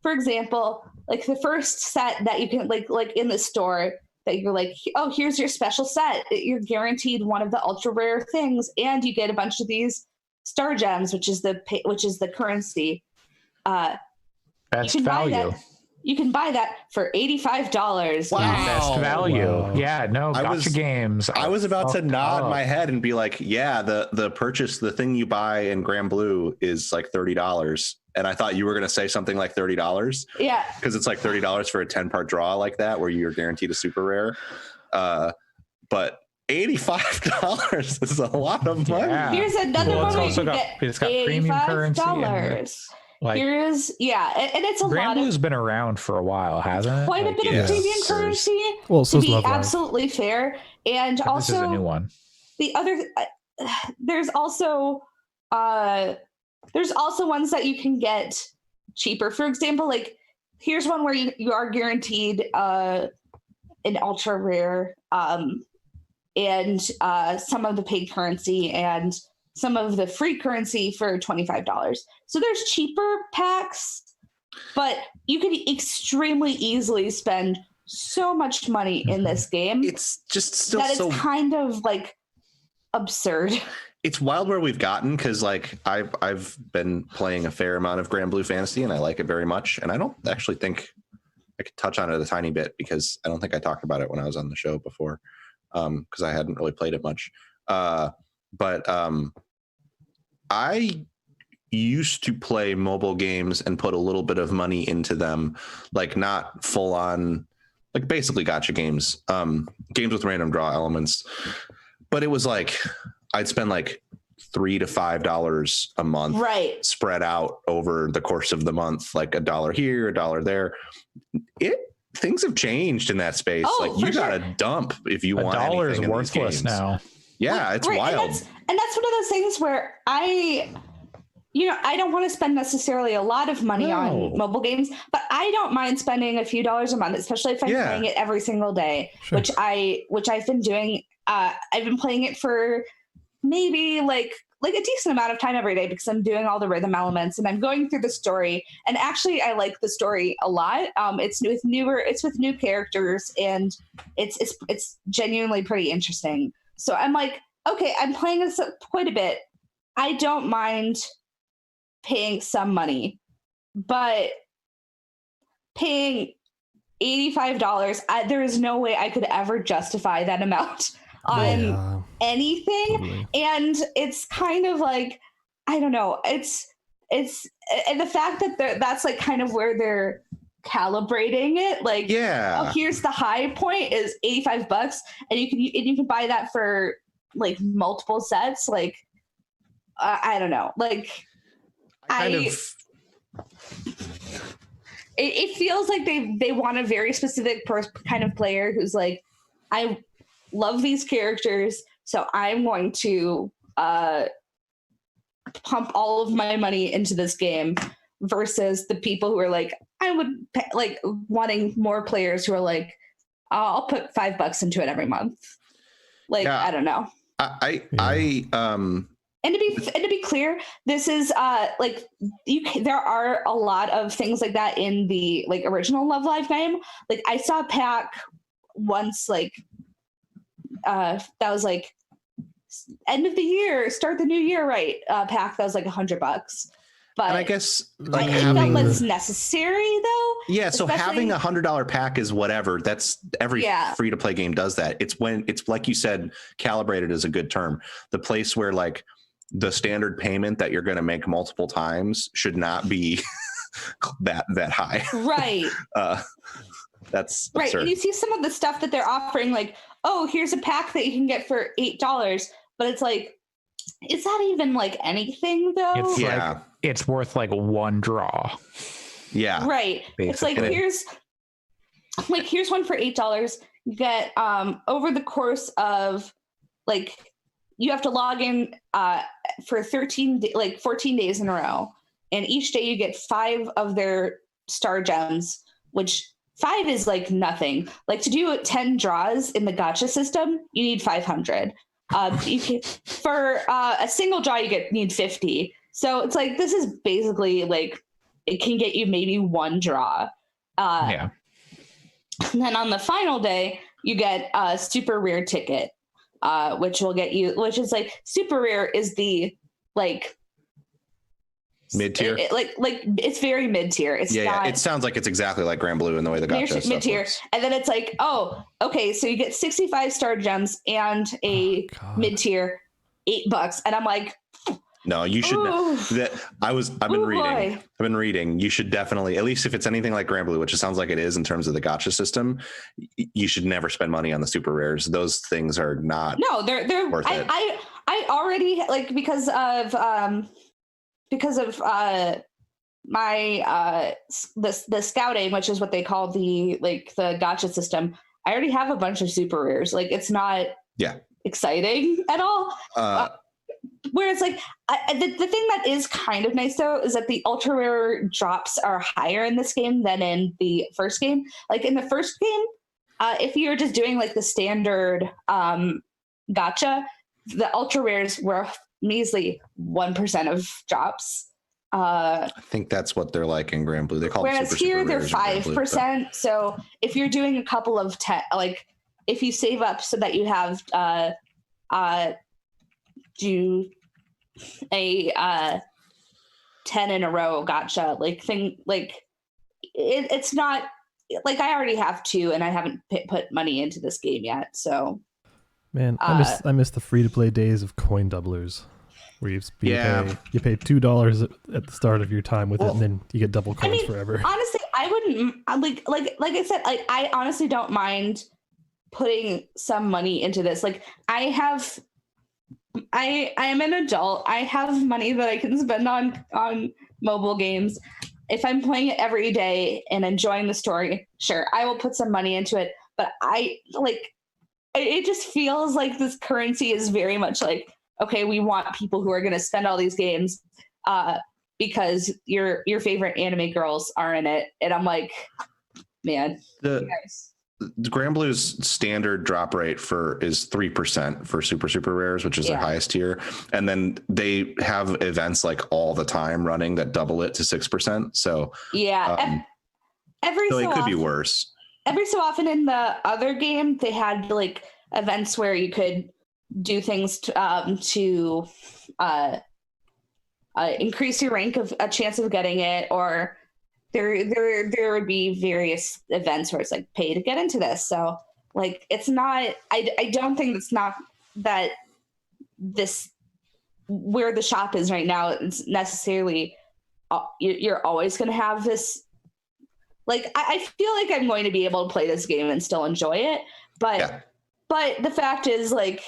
for example, like the first set that you can like in the store that you're like, oh, here's your special set, you're guaranteed one of the ultra rare things, and you get a bunch of these star gems, which is the currency. Best value. You can buy that for $85. Wow. Best value. Wow. Yeah, no, gacha games. I was about to nod my head and be like, yeah, the purchase, the thing you buy in Grand Blue is like $30. And I thought you were going to say something like $30. Yeah. Because it's like $30 for a 10-part draw like that, where you're guaranteed a super rare. But $85 is a lot of money. Yeah. Here's another one where you can get $85. Like, here's and it's a Grand lot. Blue's been around for a while, hasn't it? Quite a bit of premium currency. Well, so to be absolutely fair, and but also this is a new one. The other there's also ones that you can get cheaper. For example, like here's one where you are guaranteed an ultra rare, and some of the paid currency and some of the free currency for $25. So there's cheaper packs, but you could extremely easily spend so much money in this game. It's just still that it's kind of like absurd. It's wild where we've gotten, because like I've been playing a fair amount of Grand Blue Fantasy, and I like it very much. And I don't actually think I could touch on it a tiny bit, because I don't think I talked about it when I was on the show before, because I hadn't really played it much. But I used to play mobile games and put a little bit of money into them, like not full on, like basically gacha games, games with random draw elements. But it was like I'd spend like $3 to $5 a month, right, spread out over the course of the month, like $1 here, $1 there. Things have changed in that space. Oh, like you got to dump if you want anything. $1 is worthless now. Yeah, it's wild. And that's one of those things where I I don't want to spend necessarily a lot of money on mobile games, but I don't mind spending a few dollars a month, especially if I'm playing it every single day, which I've been doing. I've been playing it for maybe like a decent amount of time every day because I'm doing all the rhythm elements and I'm going through the story. And actually, I like the story a lot. It's with new characters, and it's genuinely pretty interesting. So I'm like, okay, I'm playing this quite a bit. I don't mind paying some money, but paying $85, there is no way I could ever justify that amount on anything. Totally. And it's kind of like, I don't know, it's and the fact that that's like kind of where they're calibrating it, like, oh, here's the high point is $85, and you can buy that for like multiple sets. Like, I don't know, like it feels like they want a very specific kind of player who's like, I love these characters, so I'm going to pump all of my money into this game, versus the people who are like, I would like wanting more players who are like, I'll put $5 into it every month. Like, I don't know. And to be clear, this is like there are a lot of things like that in the like original Love Live game. Like, I saw a pack once, like that was like end of the year, start the new year, right? Pack that was like $100. But and I guess like having that's necessary though. Yeah, so having $100 pack is whatever. That's every free to play game does that. It's when it's like you said, calibrated is a good term. The place where like the standard payment that you're going to make multiple times should not be that high. Right. That's right. absurd. And you see some of the stuff that they're offering, like, oh, here's a pack that you can get for $8, but it's like, is that even like anything though? It's like, it's worth like one draw. Yeah. Right. Basically. It's like here's one for $8. You get over the course of like, you have to log in for 14 days in a row, and each day you get 5 of their star gems, which 5 is like nothing. Like, to do 10 draws in the gacha system, you need 500. For a single draw, you need 50. So it's like, this is basically like, it can get you maybe one draw. And then on the final day, you get a super rare ticket, which will get you, which is like, super rare is the like mid-tier. Like it's very mid-tier. It's not, it sounds like it's exactly like Grand Blue in the way the gacha mid-tier. And then it's like, oh, okay, so you get 65 star gems and a mid-tier $8, and I'm like, no, you should I've been reading. You should definitely, at least if it's anything like Grand Blue, which it sounds like it is in terms of the gacha system, you should never spend money on the super rares. Those things are not. No, they're worth it. I already, like, because of my the scouting, which is what they call the gacha system. I already have a bunch of super rares. Like, it's not exciting at all. Whereas, like, the thing that is kind of nice, though, is that the ultra rare drops are higher in this game than in the first game. Like, in the first game, if you're just doing, like, the standard gacha, the ultra rares were measly 1% of drops. I think that's what they're like in Grand Blue. They call whereas here they're 5%. So if you're doing a couple of if you save up so that you have do a 10 in a row gacha it's not like, I already have 2 and I haven't put money into this game yet. So man, I miss the free to play days of coin doublers, where you pay $2 at the start of your time with it, and then you get double coins forever. Honestly, I wouldn't like I said, like, I honestly don't mind putting some money into this. Like, I am an adult. I have money that I can spend on mobile games. If I'm playing it every day and enjoying the story, sure, I will put some money into it. But it just feels like this currency is very much like, okay, we want people who are going to spend all these games because your favorite anime girls are in it, and I'm like, man, the Granblue's standard drop rate is 3% for super rares, which is their highest tier, and then they have events like all the time running that double it to 6%. So every so so it could often, be worse. Every so often in the other game, they had like events where you could do things to increase your rank of a chance of getting it, or there would be various events where it's like pay to get into this. So like it's not, I don't think it's not that this where the shop is right now, it's necessarily you're always going to have this. Like I feel like I'm going to be able to play this game and still enjoy it, but the fact is like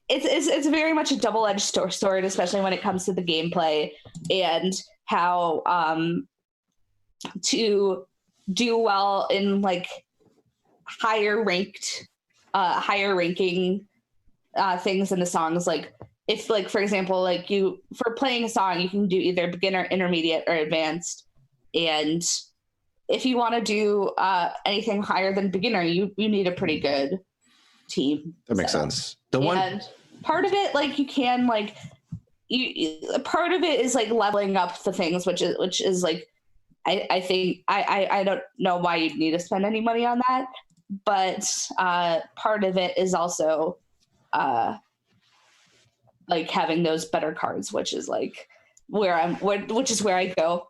it's very much a double-edged sword, especially when it comes to the gameplay and how to do well in like higher ranking things in the songs. Like if like, for example, like for playing a song, you can do either beginner, intermediate, or advanced. And if you want to do anything higher than beginner, you need a pretty good team. That makes sense. Part of it, like you can like part of it is like leveling up the things, which is like I think I don't know why you'd need to spend any money on that, but part of it is also like having those better cards, which is like where I go.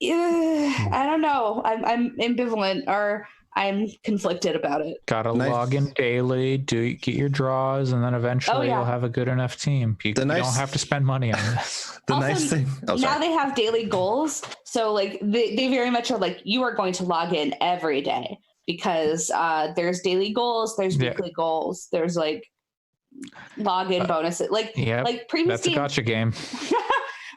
I don't know. I'm ambivalent, or I'm conflicted about it. Gotta log in daily, get your draws, and then eventually you'll have a good enough team. You don't have to spend money on this. Nice thing. Now they have daily goals, so like they very much are like you are going to log in every day because there's daily goals, there's weekly goals, there's like login bonuses, like previous. That's a gotcha game.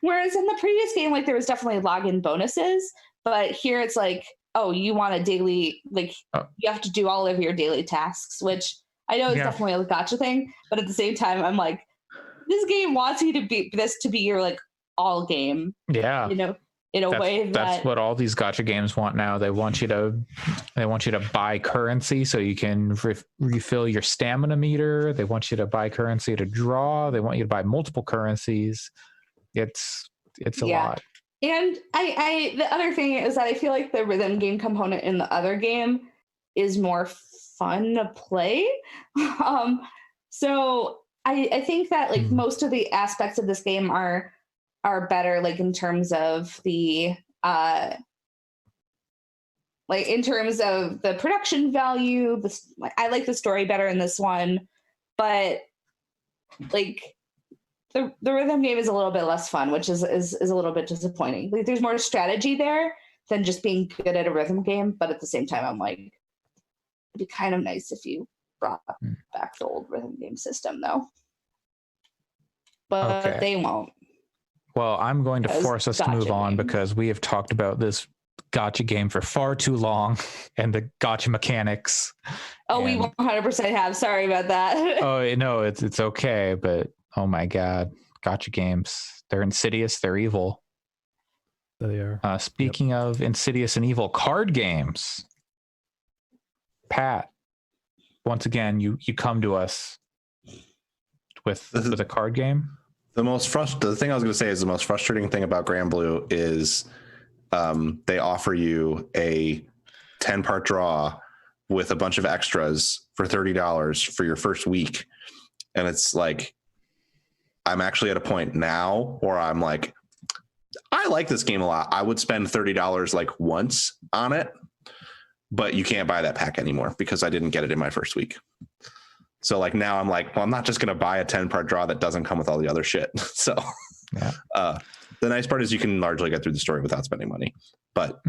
Whereas in the previous game, like there was definitely login bonuses, but here it's like, oh, you want a daily, like you have to do all of your daily tasks, which I know is definitely a gotcha thing. But at the same time, I'm like, this game wants you to be your like all game. Yeah. You know, in a way that's what all these gotcha games want now. They want you to buy currency so you can refill your stamina meter. They want you to buy currency to draw. They want you to buy multiple currencies. It's a lot. And I the other thing is that I feel like the rhythm game component in the other game is more fun to play. So I think that like most of the aspects of this game are better, like in terms of the production value. I like the story better in this one, but like the rhythm game is a little bit less fun, which is a little bit disappointing. Like there's more strategy there than just being good at a rhythm game. But at the same time, I'm like, it'd be kind of nice if you brought back the old rhythm game system, though. But they won't. Well, I'm going to force us to move on because we have talked about this gotcha game for far too long and the gotcha mechanics. Oh, we 100% have. Sorry about that. Oh, no, it's okay. But oh my God, gotcha games. They're insidious. They're evil. They are. Speaking of insidious and evil card games, Pat, once again, you come to us with a card game. The thing I was going to say is the most frustrating thing about Granblue is they offer you a 10-part draw with a bunch of extras for $30 for your first week. And it's like, I'm actually at a point now where I'm like, I like this game a lot. I would spend $30 like once on it, but you can't buy that pack anymore because I didn't get it in my first week. So like now I'm like, well, I'm not just going to buy a 10-part draw that doesn't come with all the other shit. So the nice part is you can largely get through the story without spending money, but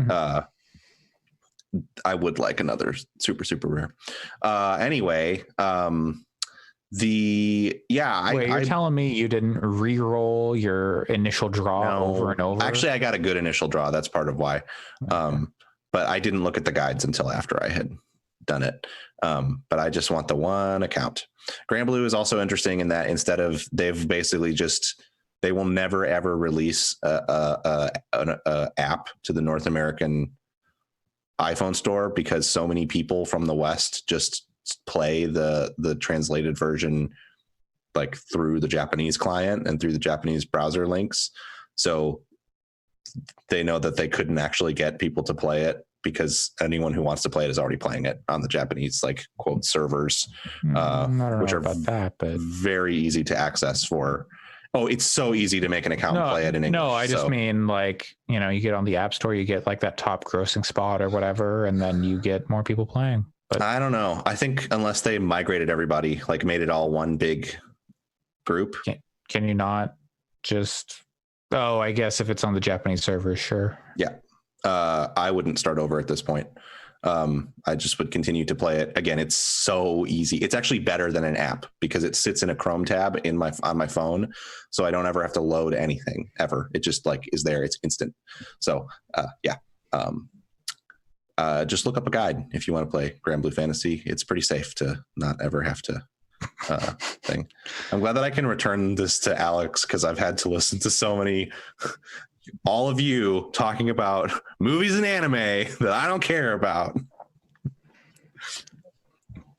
I would like another super rare. Anyway, you're telling me you didn't re-roll your initial draw over and over? Actually, I got a good initial draw. That's part of why. But I didn't look at the guides until after I had done it. But I just want the one account. Granblue is also interesting in that they've basically just they will never ever release an app to the North American iPhone store because so many people from the West just play the translated version like through the Japanese client and through the Japanese browser links. So they know that they couldn't actually get people to play it because anyone who wants to play it is already playing it on the Japanese, like, quote, servers, which are about that, but very easy to access for. Oh, it's so easy to make an account and play it in English. No, I just mean, like, you know, you get on the App Store, you get like that top grossing spot or whatever, and then you get more people playing. But I don't know. I think unless they migrated everybody, like made it all one big group. Can you not just... Oh, I guess if it's on the Japanese server, sure. Yeah. I wouldn't start over at this point. I just would continue to play it. Again, it's so easy. It's actually better than an app because it sits in a Chrome tab on my phone. So I don't ever have to load anything ever. It just like is there. It's instant. So yeah. Just look up a guide if you want to play Grand Blue Fantasy. It's pretty safe to not ever have to thing. I'm glad that I can return this to Alex because I've had to listen to so many, all of you talking about movies and anime that I don't care about.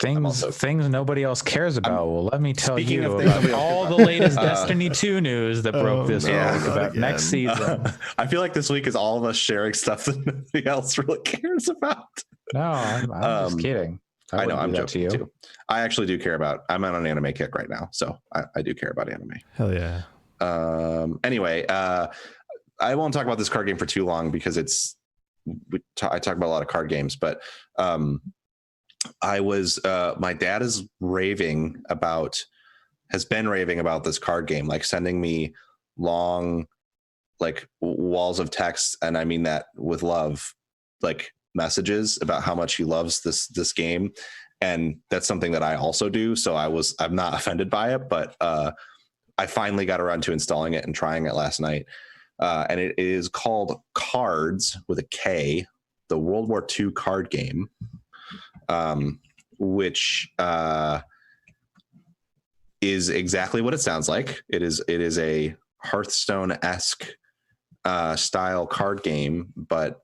Things nobody else cares about. Well, let me tell you about all the latest Destiny 2 news that broke this week about next season. I feel like this week is all of us sharing stuff that nobody else really cares about. No, I'm just kidding. I know, I'm joking too. I actually do care about, I'm on an anime kick right now, so I do care about anime. Hell yeah. Anyway, I won't talk about this card game for too long because I talk about a lot of card games, but my dad has been raving about this card game, like sending me long, like walls of text. And I mean that with love, like messages about how much he loves this game. And that's something that I also do. So I'm not offended by it, but I finally got around to installing it and trying it last night. And it is called Cards with a K, the World War II card game, which is exactly what it sounds like. It is a Hearthstone-esque style card game, but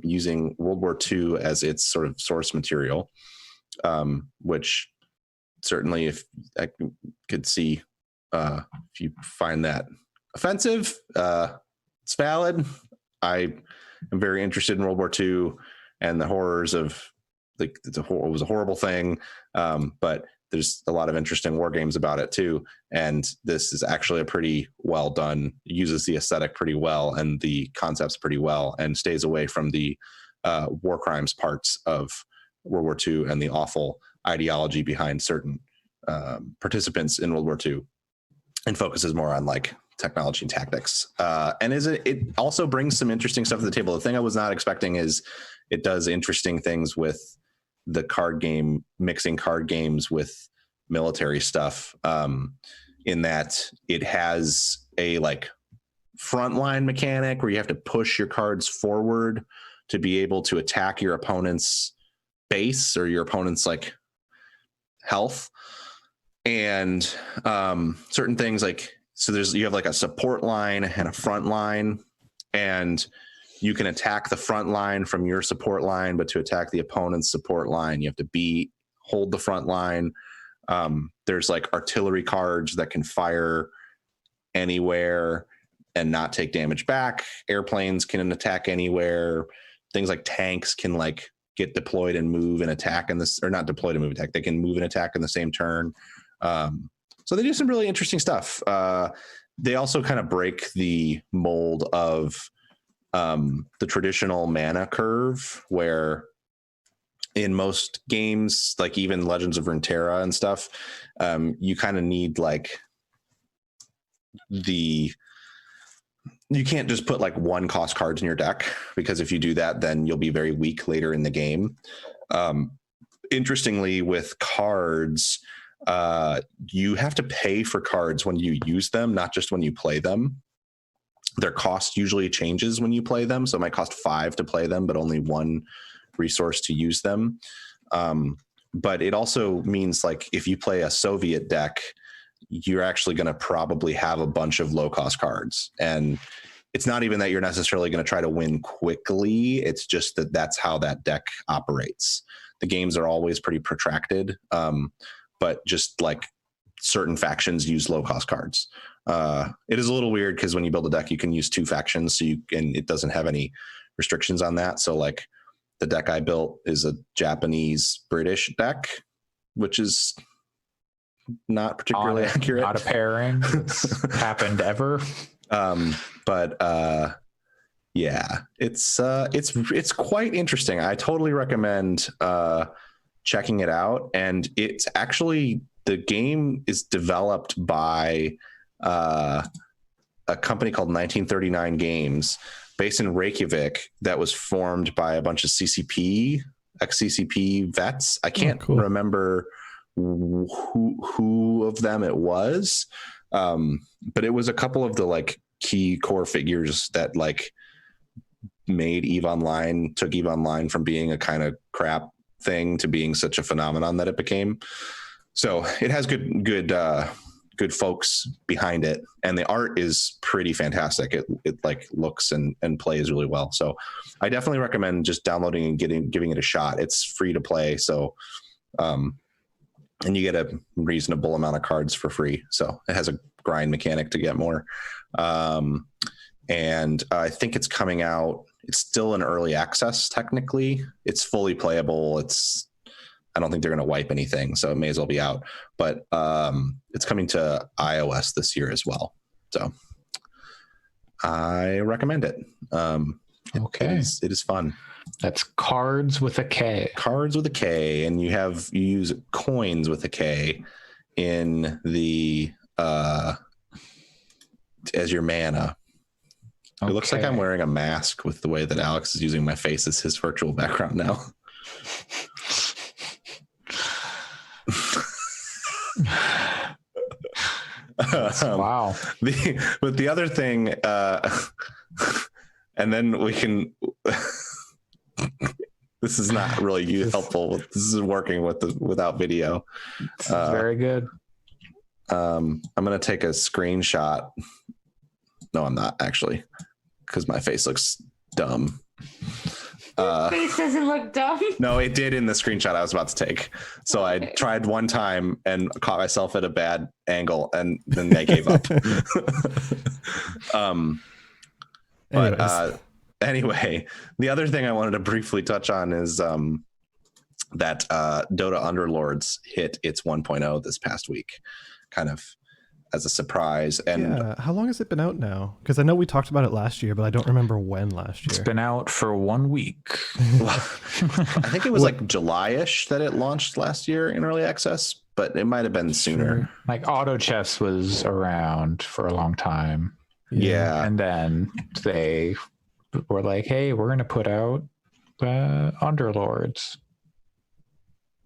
using World War II as its sort of source material, which certainly, if I could see, if you find that offensive, it's valid. I am very interested in World War II and the horrors of it was a horrible thing, but there's a lot of interesting war games about it too. And this is actually a pretty well done, uses the aesthetic pretty well and the concepts pretty well, and stays away from the war crimes parts of World War II and the awful ideology behind certain participants in World War II, and focuses more on like technology and tactics. And it also brings some interesting stuff to the table. The thing I was not expecting is it does interesting things with the card game, mixing card games with military stuff, in that it has a like frontline mechanic where you have to push your cards forward to be able to attack your opponent's base or your opponent's like health, and certain things like, so you have like a support line and a front line, and you can attack the front line from your support line, but to attack the opponent's support line, you have to hold the front line. There's like artillery cards that can fire anywhere and not take damage back. Airplanes can attack anywhere. Things like tanks can like get deployed and move and attack or not deployed and move attack. They can move and attack in the same turn. So they do some really interesting stuff. They also kind of break the mold of the traditional mana curve, where in most games, like even Legends of Runeterra and stuff, you kind of need like you can't just put like one cost cards in your deck, because if you do that, then you'll be very weak later in the game. Interestingly, with cards, you have to pay for cards when you use them, not just when you play them. Their cost usually changes when you play them. So it might cost 5 to play them, but only 1 resource to use them. But it also means like if you play a Soviet deck, you're actually going to probably have a bunch of low cost cards. And it's not even that you're necessarily going to try to win quickly. It's just that that's how that deck operates. The games are always pretty protracted, but just like certain factions use low cost cards. It is a little weird because when you build a deck, you can use 2 factions, and it doesn't have any restrictions on that. So like the deck I built is a Japanese British deck, which is not particularly accurate. Not a pairing that's happened ever. But yeah, it's quite interesting. I totally recommend checking it out. And it's actually, the game is developed by a company called 1939 Games, based in Reykjavik, that was formed by a bunch of ex-CCP vets. I can't remember who of them it was, but it was a couple of the like key core figures that like made EVE Online, took EVE Online from being a kind of crap thing to being such a phenomenon that it became. So it has good folks behind it, and the art is pretty fantastic. It like looks and plays really well. So I definitely recommend just downloading and giving it a shot. It's free to play. So, and you get a reasonable amount of cards for free. So it has a grind mechanic to get more. And I think it's coming out. It's still in early access. Technically, it's fully playable. I don't think they're going to wipe anything, so it may as well be out. But it's coming to iOS this year as well. So I recommend it. Okay. It is fun. That's Cards with a K. Cards with a K, and you use coins with a K in the as your mana. Okay. It looks like I'm wearing a mask with the way that Alex is using my face as his virtual background now. Wow. But the other thing, and then we can. This is not really helpful. This is working without video. Very good. I'm going to take a screenshot. No, I'm not actually, because my face looks dumb. Face doesn't look dumb. No, it did in the screenshot I was about to take. So okay. I tried one time and caught myself at a bad angle, and then I gave up. Anyway, the other thing I wanted to briefly touch on is that Dota Underlords hit its 1.0 this past week, kind of as a surprise. And yeah, how long has it been out now? Because I know we talked about it last year, but I don't remember when last year. It's been out for 1 week. I think it was like July-ish that it launched last year in early access, but it might have been sooner. Like Auto Chess was around for a long time. Yeah. And then they were like, hey, we're going to put out Underlords.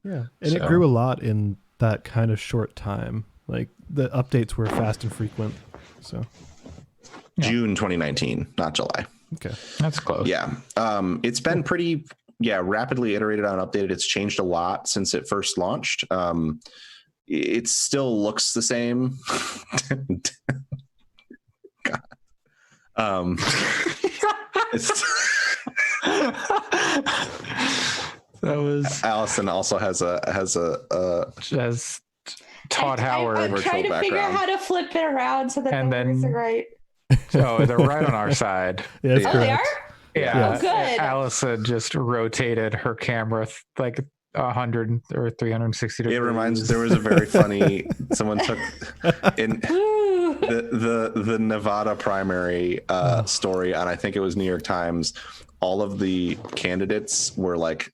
Yeah. And it grew a lot in that kind of short time. Like the updates were fast and frequent. So June 2019, not July. Okay. That's close. Yeah. It's been pretty rapidly iterated on and updated. It's changed a lot since it first launched. It still looks the same. God. That was Allison also has Todd Howard. I'm trying to figure out how to flip it around so that the numbers are right. Oh, they're right on our side. Yeah, oh, they are? Yeah. Oh, good. Allison just rotated her camera like 100 or 360 degrees. It reminds. There was a very funny. Someone took in the Nevada primary story, and I think it was New York Times. All of the candidates were like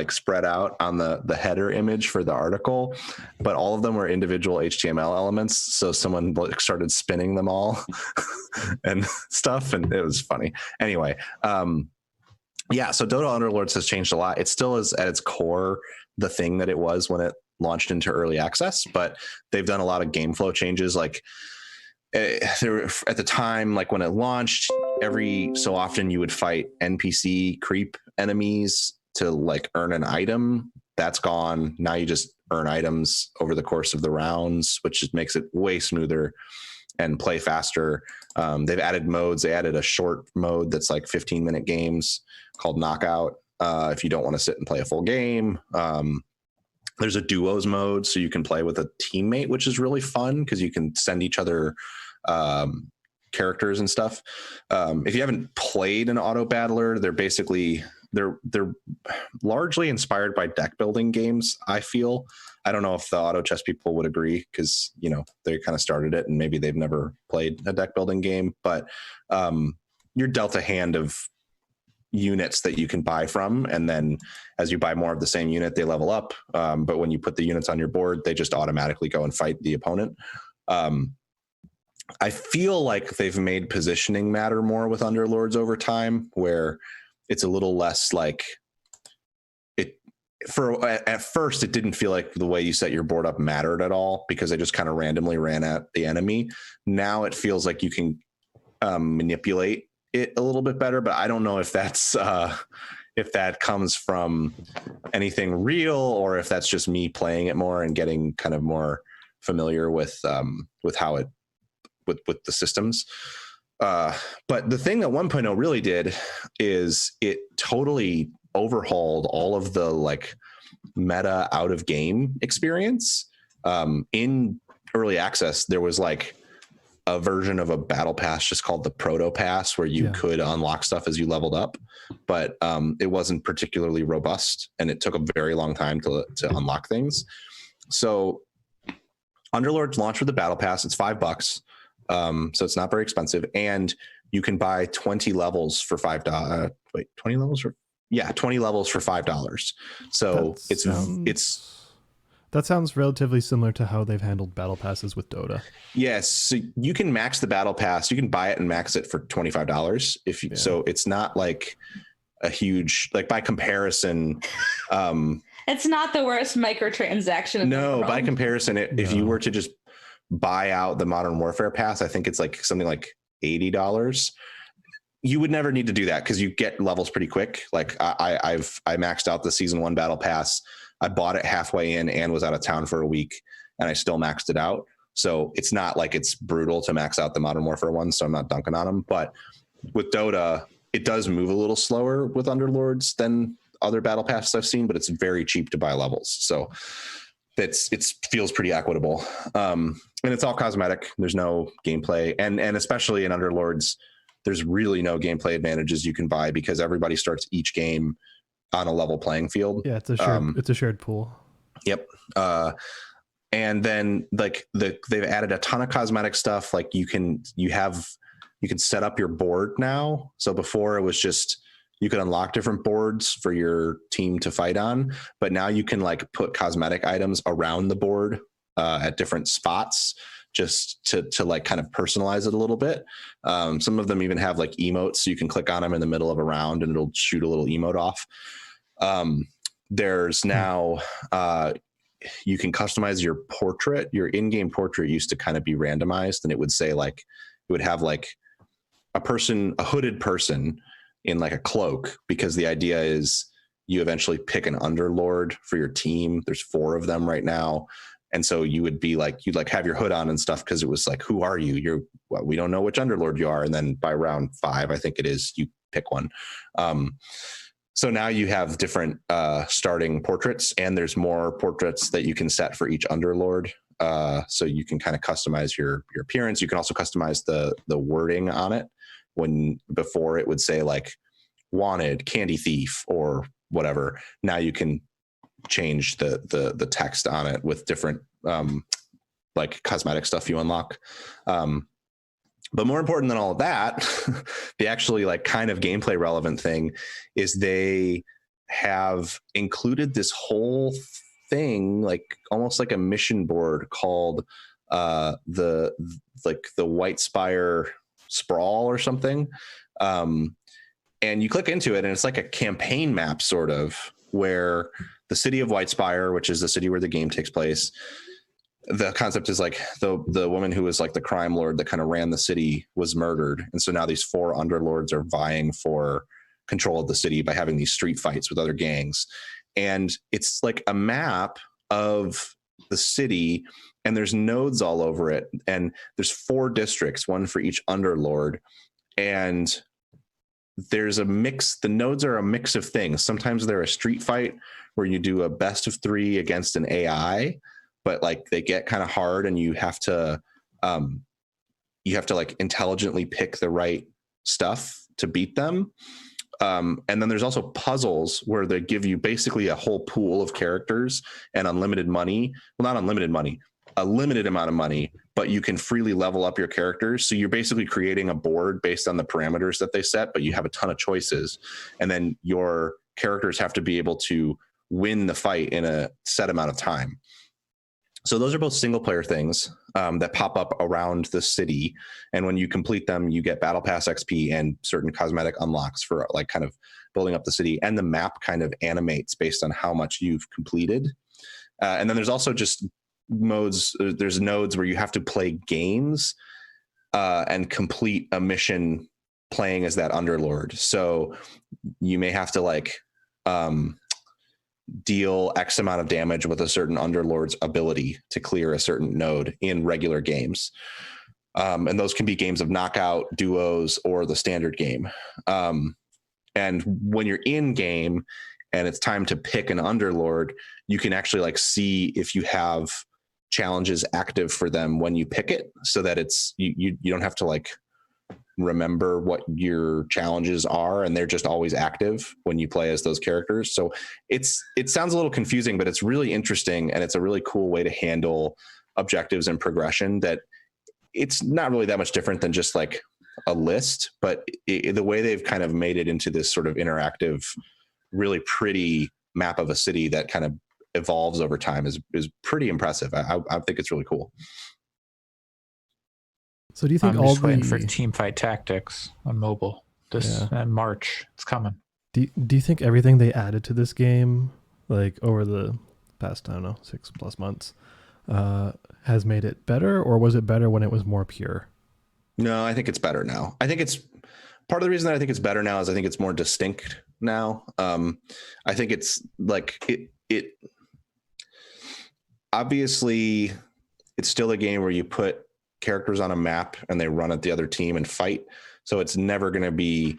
spread out on the header image for the article, but all of them were individual HTML elements. So someone started spinning them all and stuff, and it was funny. Anyway, so Dota Underlords has changed a lot. It still is at its core the thing that it was when it launched into early access, but they've done a lot of game flow changes. Like there at the time, like when it launched, every so often you would fight NPC creep enemies to like earn an item That's gone. Now you just earn items over the course of the rounds, which just makes it way smoother and play faster. They've added modes. They added a short mode that's like 15-minute games called Knockout. If you don't want to sit and play a full game, there's a duos mode, so you can play with a teammate, which is really fun because you can send each other characters and stuff. If you haven't played an auto battler, they're largely inspired by deck building games, I feel. I don't know if the auto chess people would agree because, you know, they kind of started it and maybe they've never played a deck building game, but you're dealt a hand of units that you can buy from, and then as you buy more of the same unit, they level up. But when you put the units on your board, they just automatically go and fight the opponent. I feel like they've made positioning matter more with Underlords over time, where it's a little less like it. At first, it didn't feel like the way you set your board up mattered at all because they just kind of randomly ran at the enemy. Now it feels like you can manipulate it a little bit better, but I don't know if that's if that comes from anything real or if that's just me playing it more and getting kind of more familiar with how it with the systems. But the thing that 1.0 really did is it totally overhauled all of the like meta out of game experience. In early access, there was like a version of a battle pass just called the Proto Pass where you could unlock stuff as you leveled up, but it wasn't particularly robust and it took a very long time to unlock things. So Underlords launched with the battle pass. It's $5. So it's not very expensive. And you can buy 20 levels for $5. 20 levels for 20 levels for $5. So that sounds relatively similar to how they've handled battle passes with Dota. Yes, so you can max the battle pass. You can buy it and max it for $25. So it's not like a huge, like by comparison. It's not the worst microtransaction. No, by comparison, if you were to just buy out the Modern Warfare pass, I think it's like something like $80. You would never need to do that because you get levels pretty quick. Like I maxed out the season 1 battle pass. I bought it halfway in and was out of town for a week and I still maxed it out. So it's not like it's brutal to max out the Modern Warfare one. So I'm not dunking on them, but with Dota, it does move a little slower with Underlords than other battle passes I've seen, but it's very cheap to buy levels. So it feels pretty equitable. And it's all cosmetic. There's no gameplay. And especially in Underlords, there's really no gameplay advantages you can buy because everybody starts each game on a level playing field. Yeah, it's a shared pool. Yep. And then like they've added a ton of cosmetic stuff. Like you can set up your board now. So before it was just you could unlock different boards for your team to fight on, but now you can like put cosmetic items around the board at different spots just to like kind of personalize it a little bit. Some of them even have like emotes, so you can click on them in the middle of a round and it'll shoot a little emote off. There's now you can customize your portrait. Your in-game portrait used to kind of be randomized, and it would say like it would have like a hooded person in like a cloak, because the idea is you eventually pick an underlord for your team. There's 4 of them right now. And so you would be like, you'd like have your hood on and stuff, because it was like, who are you? We don't know which underlord you are. And then by round 5, I think it is, you pick one. So now you have different starting portraits, and there's more portraits that you can set for each underlord. So you can kind of customize your appearance. You can also customize the wording on it. When before it would say like wanted, candy thief, or whatever. Now you can change the text on it with different like cosmetic stuff you unlock. But more important than all of that, the actually like kind of gameplay relevant thing is they have included this whole thing, like almost like a mission board called the White Spire Sprawl or something. And you click into it and it's like a campaign map sort of, where the city of White Spire, which is the city where the game takes place, the concept is like the woman who was like the crime lord that kind of ran the city was murdered. And so now these 4 underlords are vying for control of the city by having these street fights with other gangs. and it's like a map of the city, and there's nodes all over it, and there's 4 districts, one for each underlord, and there's a mix. The nodes are a mix of things. Sometimes they're a street fight where you do a best of 3 against an AI, but like they get kind of hard, and you have to like intelligently pick the right stuff to beat them. And then there's also puzzles where they give you basically a whole pool of characters and unlimited money. Well, not unlimited money, a limited amount of money, but you can freely level up your characters. So you're basically creating a board based on the parameters that they set, but you have a ton of choices. And then your characters have to be able to win the fight in a set amount of time. So those are both single player things that pop up around the city. And when you complete them, you get Battle Pass XP and certain cosmetic unlocks for like kind of building up the city. And the map kind of animates based on how much you've completed. And then there's also just modes. There's nodes where you have to play games and complete a mission playing as that underlord. So you may have to like deal X amount of damage with a certain underlord's ability to clear a certain node in regular games. And those can be games of knockout, duos, or the standard game. And when you're in game and it's time to pick an underlord, you can actually like see if you have challenges active for them when you pick it, so that it's you don't have to like remember what your challenges are, and they're just always active when you play as those characters. So it sounds a little confusing, but it's really interesting, and it's a really cool way to handle objectives and progression. That it's not really that much different than just like a list, but the way they've kind of made it into this sort of interactive, really pretty map of a city that kind of evolves over time is pretty impressive. I think it's really cool. So do you think I'm just waiting for Teamfight Tactics on mobile this March? It's coming. Do you think everything they added to this game, like over the past, I don't know, 6+ months, has made it better, or was it better when it was more pure? No, I think it's better now. I think it's part of the reason that I think it's better now is I think it's more distinct now. I think it's like it obviously it's still a game where you put characters on a map and they run at the other team and fight. So it's never going to be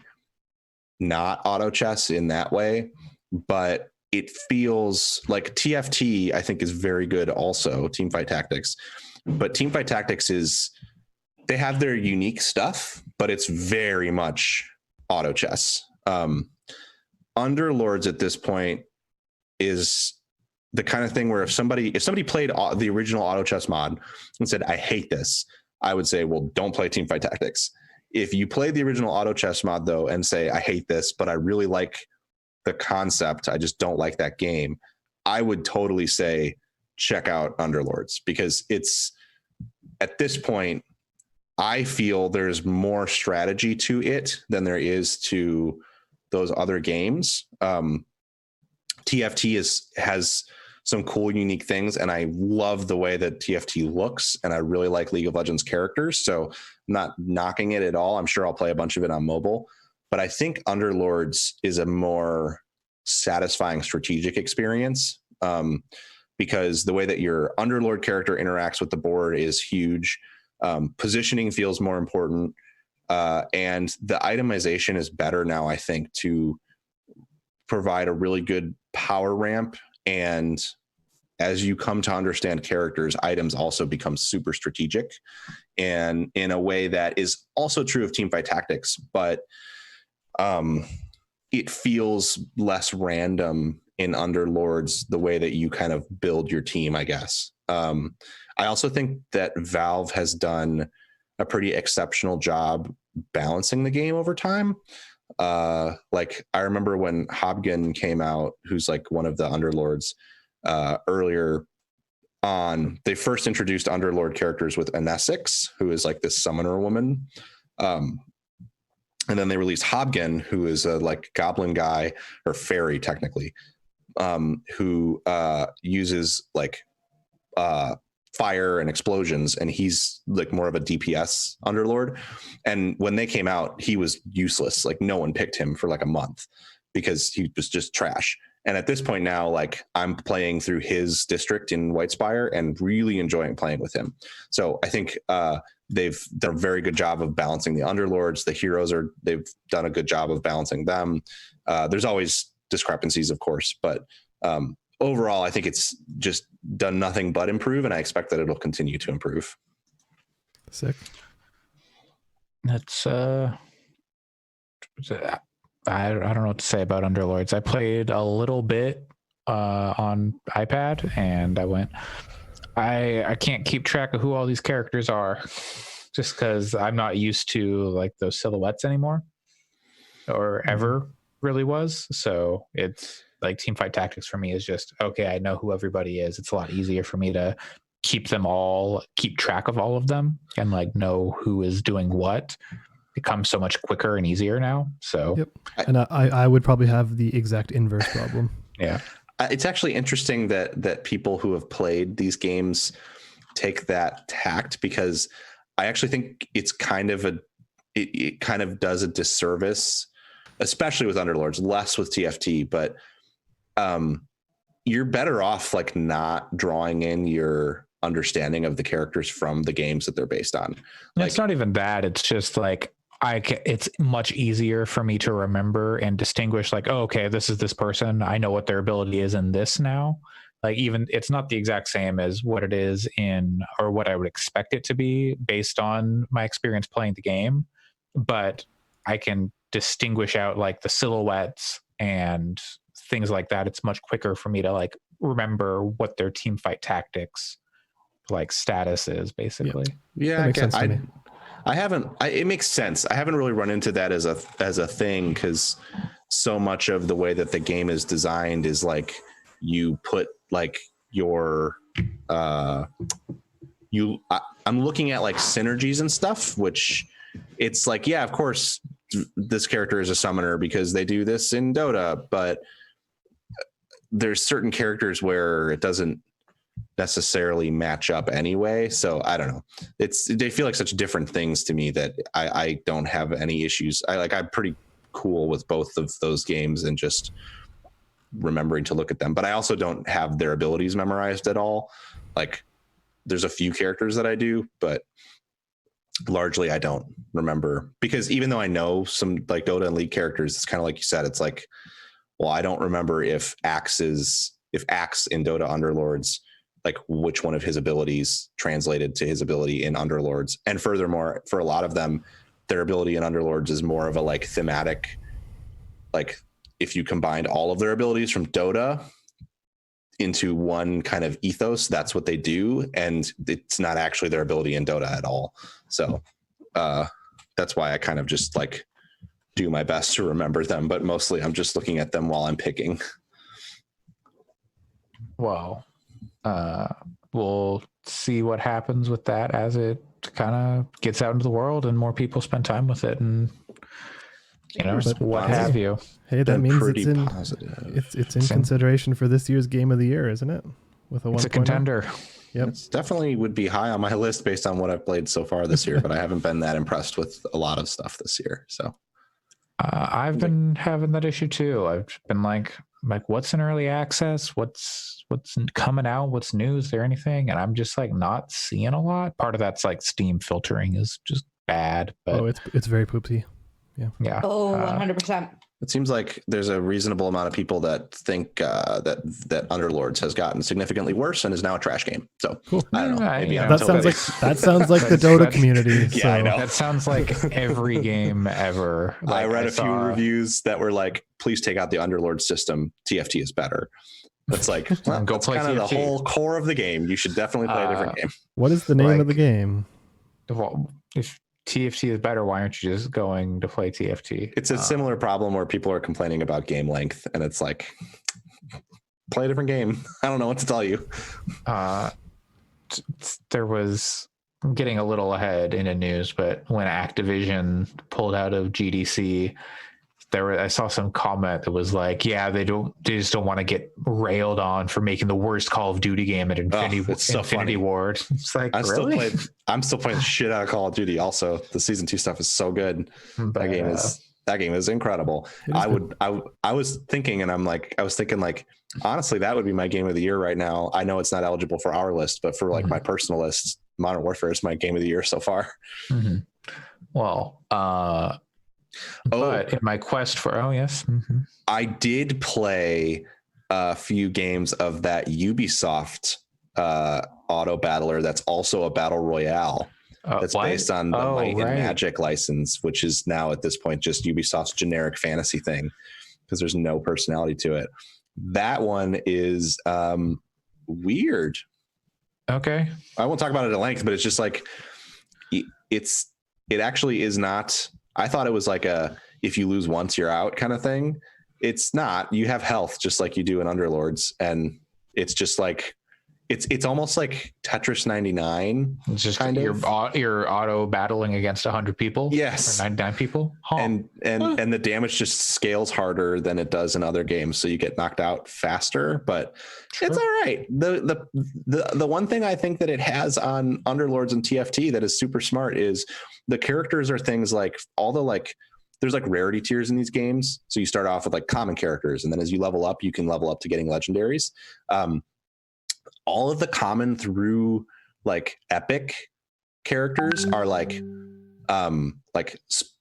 not auto chess in that way, but it feels like TFT, I think, is very good also, Teamfight Tactics. But Teamfight Tactics they have their unique stuff, but it's very much auto chess. Underlords at this point is the kind of thing where if somebody played the original auto chess mod and said, I hate this, I would say, well, don't play Teamfight Tactics. If you play the original auto chess mod though, and say, I hate this, but I really like the concept, I just don't like that game, I would totally say, check out Underlords, because it's at this point, I feel there's more strategy to it than there is to those other games. TFT has some cool, unique things, and I love the way that TFT looks, and I really like League of Legends characters, so I'm not knocking it at all. I'm sure I'll play a bunch of it on mobile, but I think Underlords is a more satisfying strategic experience, because the way that your Underlord character interacts with the board is huge. Positioning feels more important, and the itemization is better now, I think, to provide a really good power ramp. And as you come to understand characters, items also become super strategic, and in a way that is also true of Teamfight Tactics, but it feels less random in Underlords, the way that you kind of build your team, I guess. I also think that Valve has done a pretty exceptional job balancing the game over time. Like I remember when Hobgen came out, who's like one of the Underlords, earlier on, they first introduced Underlord characters with Anesix, who is like this summoner woman. And then they released Hobgen, who is a like goblin guy, or fairy technically, who uses like fire and explosions, and he's like more of a DPS Underlord. And when they came out, he was useless. Like no one picked him for like a month because he was just trash. And at this point now, like I'm playing through his district in Whitespire and really enjoying playing with him. So I think they've done a very good job of balancing the underlords. The heroes they've done a good job of balancing them. There's always discrepancies, of course, but overall, I think it's just done nothing but improve, and I expect that it'll continue to improve. Sick. That's I don't know what to say about Underlords. I played a little bit on iPad, and I can't keep track of who all these characters are, just because I'm not used to like those silhouettes anymore, or ever really was. So it's like Teamfight Tactics for me is just, okay, I know who everybody is. It's a lot easier for me to keep track of all of them and like know who is doing what. It comes so much quicker and easier now. So yep. And I would probably have the exact inverse problem. Yeah. It's actually interesting that people who have played these games take that tact, because I actually think it's kind of it kind of does a disservice, especially with Underlords, less with TFT, but you're better off like not drawing in your understanding of the characters from the games that they're based on. Like, it's not even that. It's just like it's much easier for me to remember and distinguish like, oh, okay, this is this person. I know what their ability is in this now. Like even it's not the exact same as what it is in, or what I would expect it to be based on my experience playing the game, but I can distinguish out like the silhouettes and things like that. It's much quicker for me to like remember what their Teamfight Tactics like status is basically. Yeah, it makes sense. I haven't really run into that as a thing, because so much of the way that the game is designed is like you put like your I'm looking at like synergies and stuff, which it's like, yeah, of course this character is a summoner because they do this in Dota, but there's certain characters where it doesn't necessarily match up anyway. So I don't know. They feel like such different things to me that I don't have any issues. I'm pretty cool with both of those games and just remembering to look at them. But I also don't have their abilities memorized at all. Like there's a few characters that I do, but largely I don't remember, because even though I know some like Dota and League characters, it's kind of like you said, it's like, well, I don't remember if Axe in Dota Underlords, like which one of his abilities translated to his ability in Underlords. And furthermore, for a lot of them, their ability in Underlords is more of a like thematic, like if you combined all of their abilities from Dota into one kind of ethos, that's what they do. And it's not actually their ability in Dota at all. So that's why I kind of just like do my best to remember them, but mostly I'm just looking at them while I'm picking. Well, we'll see what happens with that as it kind of gets out into the world and more people spend time with it, and what have you. Hey, that means it's in consideration for this year's Game of the Year, isn't it? With a 1.0. It's a contender. Yep. It's definitely would be high on my list based on what I've played so far this year, but I haven't been that impressed with a lot of stuff this year. So I've been having that issue too. I've been like what's in early access? What's coming out? What's new? Is there anything? And I'm just like not seeing a lot. Part of that's like Steam filtering is just bad. But it's very poopy. Yeah. Oh, 100%. It seems like there's a reasonable amount of people that think that Underlords has gotten significantly worse and is now a trash game. So cool. I don't know. That sounds like the Dota community. Yeah, I know. That sounds like every game ever. Like, I read a few reviews that were like, "Please take out the Underlord system. TFT is better." It's like that's play kind TFT. Of the whole core of the game. You should definitely play a different game. What is the name of the game? Well, if TFT is better, why aren't you just going to play TFT? It's a similar problem where people are complaining about game length, and it's like, play a different game. I don't know what to tell you. I'm getting a little ahead in the news, but when Activision pulled out of GDC, I saw some comment that was like, yeah, they just don't want to get railed on for making the worst Call of Duty game at Infinity Ward. It's like, I'm still playing the shit out of Call of Duty. Also, the season 2 stuff is so good. But, that That game is incredible. I was thinking, and I was thinking like, honestly, that would be my game of the year right now. I know it's not eligible for our list, but for like my personal list, Modern Warfare is my game of the year so far. Mm-hmm. Well, but in my quest for, I did play a few games of that Ubisoft auto battler that's also a battle royale. That's based on the Might and Magic license, which is now at this point just Ubisoft's generic fantasy thing because there's no personality to it. That one is weird. Okay. I won't talk about it at length, but it's just like it actually is not. I thought it was like a if you lose once you're out kind of thing. It's not. You have health just like you do in Underlords, and it's just like it's almost like Tetris 99. It's just kind of you're auto battling against 100 people. Yes, or 99 people. And the damage just scales harder than it does in other games, so you get knocked out faster. But it's all right. The one thing I think that it has on Underlords and TFT that is super smart is the characters are things like all the like. There's like rarity tiers in these games. So you start off with like common characters, and then as you level up, you can level up to getting legendaries. All of the common through like epic characters are like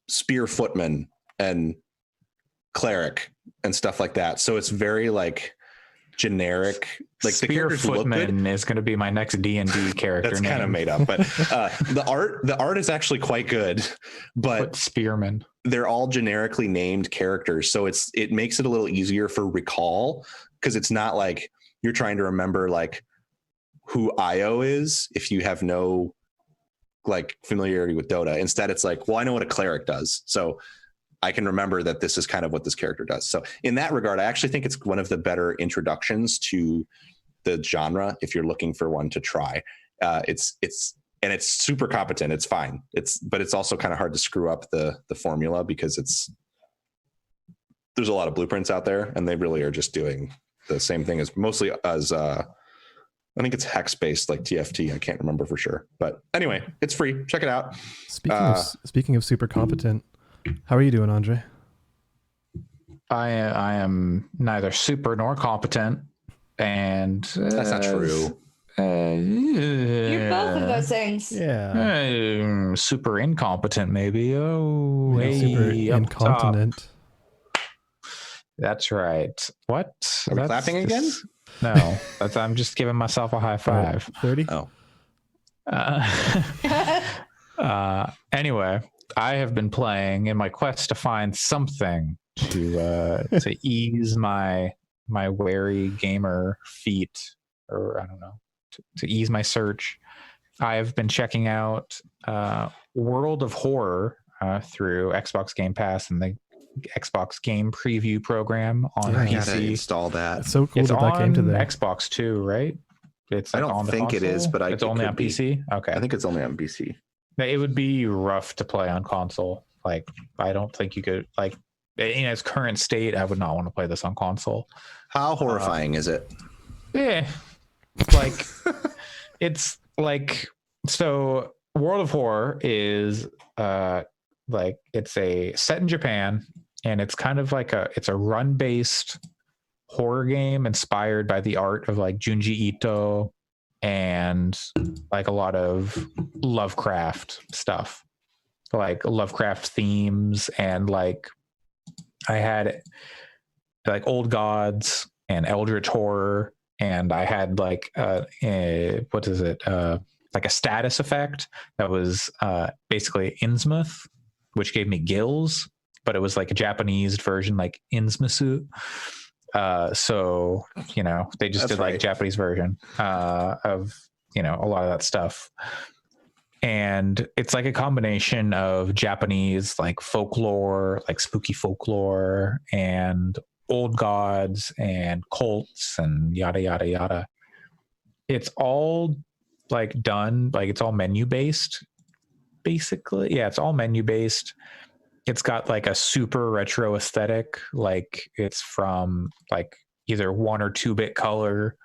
spear footman and cleric and stuff like that. So it's very like generic. Like Spear the characters Footman is going to be my next D&D character. That's kind of made up, but the art is actually quite good. But Spearman, they're all generically named characters, so it makes it a little easier for recall because it's not like you're trying to remember like who Io is if you have no like familiarity with Dota. Instead, it's like, well, I know what a cleric does, so I can remember that this is kind of what this character does. So in that regard, I actually think it's one of the better introductions to the genre if you're looking for one to try. It's super competent. It's fine. But it's also kind of hard to screw up the formula because there's a lot of blueprints out there, and they really are just doing the same thing as mostly as I think it's hex based like TFT. I can't remember for sure, but anyway, it's free. Check it out. Speaking of super competent, how are you doing, Andre? I am neither super nor competent, and that's not true. You're both of those things. Yeah. Super incompetent, maybe. Oh, super incontinent. That's right. What? Are we clapping again? No, I'm just giving myself a high five. 30. Oh. Anyway, I have been playing in my quest to find something to ease my wary gamer feet, or I don't know, to ease my search. I have been checking out World of Horror through Xbox Game Pass and the Xbox Game Preview program on PC. I gotta install that. It's so cool it's that on that came to there. Xbox too, right? It's I don't think it is, but it's only on PC. Okay, I think it's only on PC. It would be rough to play on console. Like, I don't think you could, like, in its current state, I would not want to play this on console. How horrifying is it? Yeah, like it's like, so World of Horror is like, it's a set in Japan, and it's kind of like it's a run based horror game inspired by the art of like Junji Ito and like a lot of Lovecraft stuff, like Lovecraft themes. And like I had like Old Gods and Eldritch Horror, and I had like what is it, like a status effect that was basically Innsmouth, which gave me gills, but it was like a Japanese version, like Innsmouth. So, you know, they just did like a Japanese version of, you know, a lot of that stuff. And it's like a combination of Japanese like folklore, like spooky folklore, and old gods and cults and yada yada yada. It's all like done, like it's all menu based, basically. Yeah, it's all menu based. It's got like a super retro aesthetic, like it's from like either 1 or 2-bit color,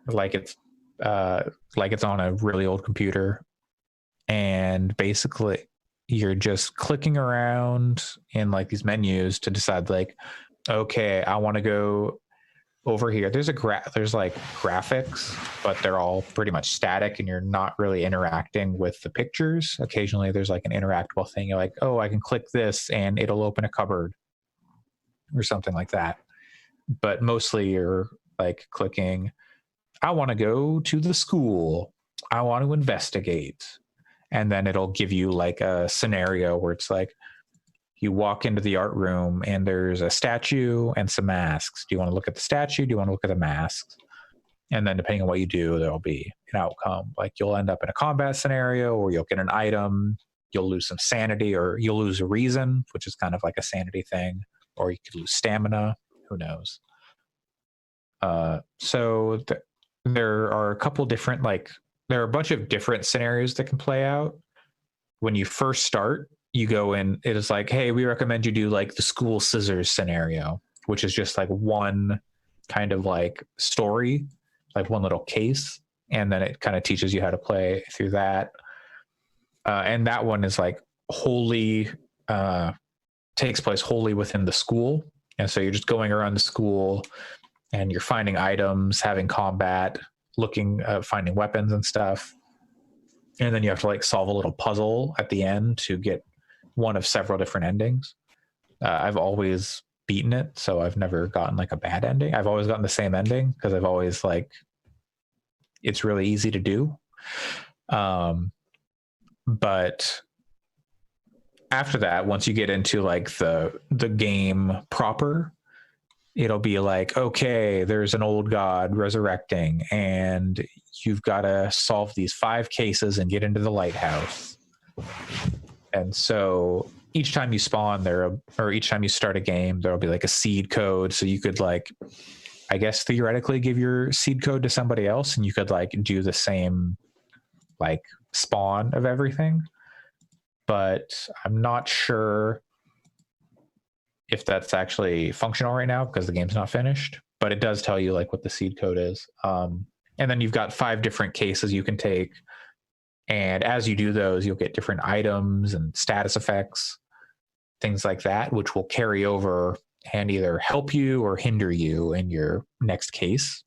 like it's on a really old computer. And basically you're just clicking around in like these menus to decide like, okay, I want to go over here. There's there's like graphics, but they're all pretty much static and you're not really interacting with the pictures. Occasionally there's like an interactable thing. You're like, oh, I can click this and it'll open a cupboard or something like that. But mostly you're like clicking, I want to go to the school. I want to investigate. And then it'll give you like a scenario where it's like, you walk into the art room and there's a statue and some masks. Do you want to look at the statue? Do you want to look at the masks? And then depending on what you do, there'll be an outcome. Like you'll end up in a combat scenario or you'll get an item, you'll lose some sanity or you'll lose a reason, which is kind of like a sanity thing, or you could lose stamina. Who knows? So there are a couple different, like there are a bunch of different scenarios that can play out. When you first start, you go in, it is like, hey, we recommend you do like the school scissors scenario, which is just like one kind of like story, like one little case. And then it kind of teaches you how to play through that. And that one is like wholly, takes place wholly within the school. And so you're just going around the school and you're finding items, having combat, looking, finding weapons and stuff. And then you have to like solve a little puzzle at the end to get one of several different endings. I've always beaten it, so I've never gotten like a bad ending. I've always gotten the same ending because I've always like, it's really easy to do. But after that, once you get into like the game proper, it'll be like, okay, there's an old god resurrecting and you've got to solve these 5 cases and get into the lighthouse. And so each time you spawn or each time you start a game, there'll be like a seed code. So you could like, I guess theoretically give your seed code to somebody else and you could like do the same like spawn of everything. But I'm not sure if that's actually functional right now because the game's not finished, but it does tell you like what the seed code is. And then you've got 5 different cases you can take. And as you do those, you'll get different items and status effects, things like that, which will carry over and either help you or hinder you in your next case.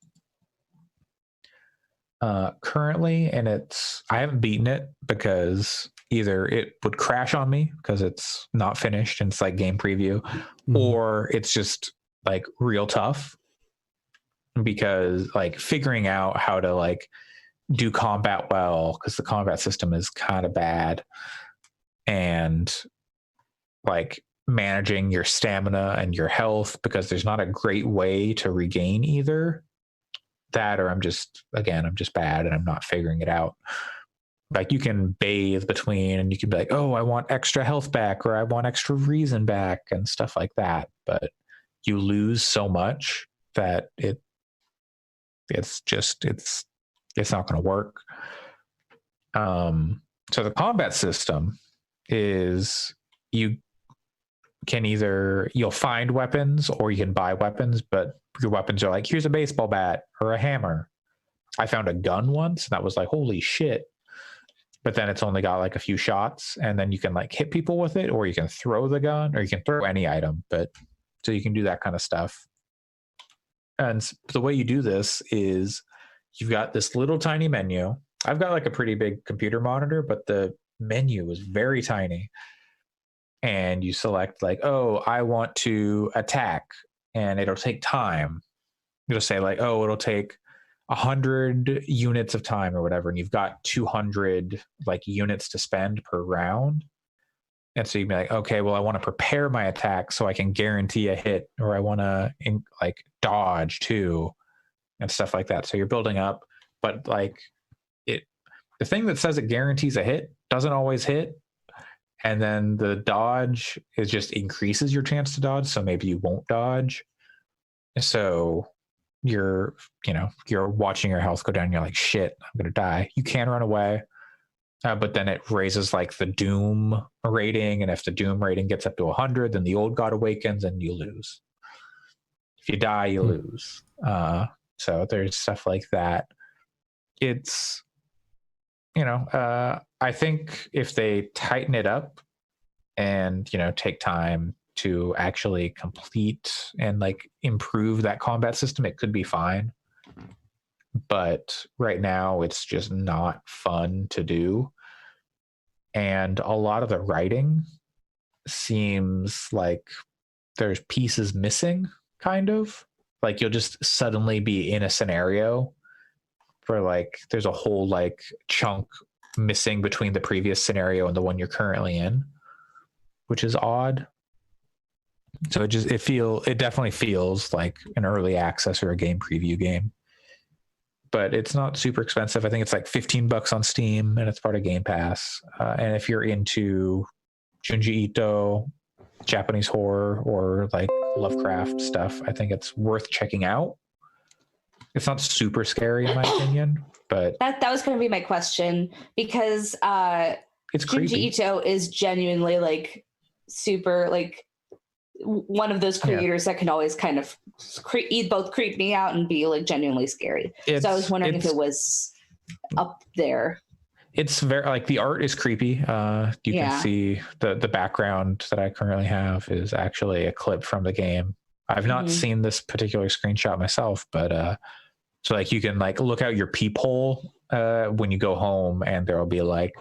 Currently, and I haven't beaten it because either it would crash on me because it's not finished and it's like game preview, or it's just like real tough because like figuring out how to like do combat well, because the combat system is kind of bad, and like managing your stamina and your health because there's not a great way to regain either that, or I'm just bad and I'm not figuring it out. Like you can bathe between and you can be like, oh, I want extra health back or I want extra reason back and stuff like that. But you lose so much that it's not going to work. So the combat system is you'll find weapons or you can buy weapons, but your weapons are like, here's a baseball bat or a hammer. I found a gun once and that was like, holy shit. But then it's only got like a few shots and then you can like hit people with it, or you can throw the gun, or you can throw any item. But so you can do that kind of stuff. And the way you do this is you've got this little tiny menu. I've got like a pretty big computer monitor, but the menu is very tiny. And you select like, oh, I want to attack, and it'll take time. It'll say like, oh, it'll take 100 units of time or whatever, and you've got 200 like units to spend per round. And so you'd be like, okay, well, I want to prepare my attack so I can guarantee a hit, or I want to like dodge too, and stuff like that. So you're building up, but like the thing that says it guarantees a hit doesn't always hit. And then the dodge just increases your chance to dodge. So maybe you won't dodge. So you're watching your health go down. And you're like, shit, I'm going to die. You can run away. But then it raises like the doom rating. And if the doom rating gets up to 100, then the old god awakens and you lose. If you die, you lose. So there's stuff like that. It's, I think if they tighten it up and, take time to actually complete and like improve that combat system, it could be fine. But right now it's just not fun to do. And a lot of the writing seems like there's pieces missing, kind of. Like you'll just suddenly be in a scenario where like there's a whole like chunk missing between the previous scenario and the one you're currently in, which is odd. So it definitely feels like an early access or a game preview game. But it's not super expensive. I think it's like $15 on Steam, and it's part of Game Pass. And if you're into Junji Ito, Japanese horror, or like Lovecraft stuff, I think it's worth checking out. It's not super scary in my opinion, but that was going to be my question, because it's Junji creepy. Ito is genuinely like super like one of those creators that can always kind of both creep me out and be like genuinely scary. So I was wondering if it was up there. It's very like the art is creepy. You can see the background that I currently have is actually a clip from the game. I've not seen this particular screenshot myself, but so like you can like look out your peephole when you go home, and there'll be like,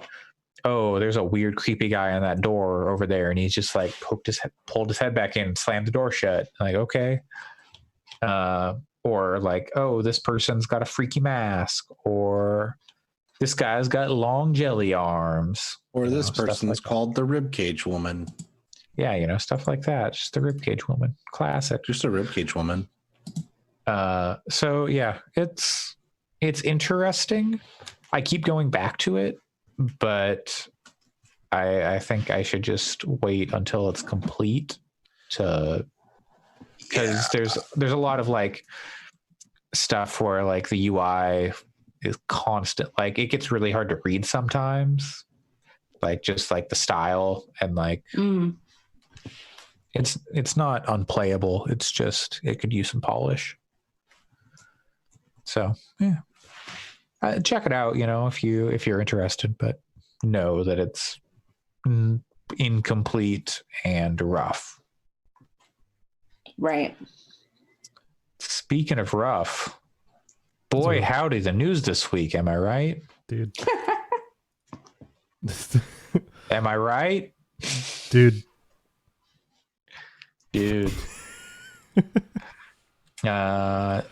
oh, there's a weird creepy guy on that door over there, and he's just like pulled his head back in and slammed the door shut. Like, okay. Or like, oh, this person's got a freaky mask, or this guy's got long jelly arms, or this person's called the Ribcage Woman. Yeah, stuff like that. Just the Ribcage Woman, classic. Just a Ribcage Woman. So yeah, it's interesting. I keep going back to it, but I think I should just wait until it's complete because there's a lot of like stuff where like the UI is constant. Like it gets really hard to read sometimes, like just like the style and like it's not unplayable. It's just it could use some polish. So yeah, check it out. If you're interested, but know that it's incomplete and rough. Right. Speaking of rough, boy, howdy, the news this week. Am I right, dude? Am I right, dude?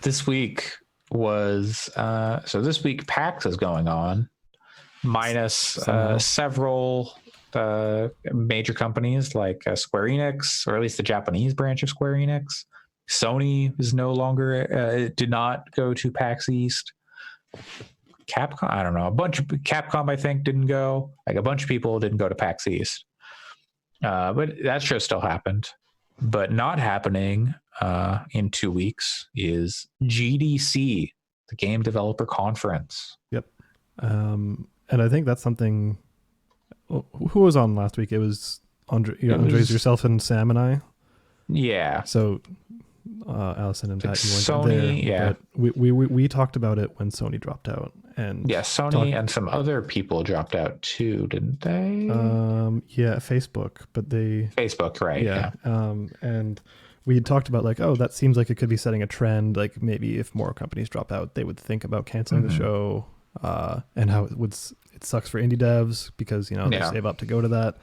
This week was this week PAX is going on, minus several major companies like Square Enix, or at least the Japanese branch of Square Enix. Sony is no longer did not go to PAX East. Capcom, I don't know, Capcom I think didn't go. Like a bunch of people didn't go to PAX East, but that show still happened. But not happening in 2 weeks is GDC, the Game Developer Conference. Yep. And I think that's something. Who was on last week? It was Andres, yourself, and Sam and I. Yeah. So Allison and Pat, you weren't Sony, there. yeah. But we talked about it when Sony dropped out, and Sony and some other people dropped out too, didn't they? Facebook, but Facebook, right? Yeah. And we had talked about like, oh, that seems like it could be setting a trend. Like maybe if more companies drop out, they would think about canceling the show, and how it sucks for indie devs because they save up to go to that.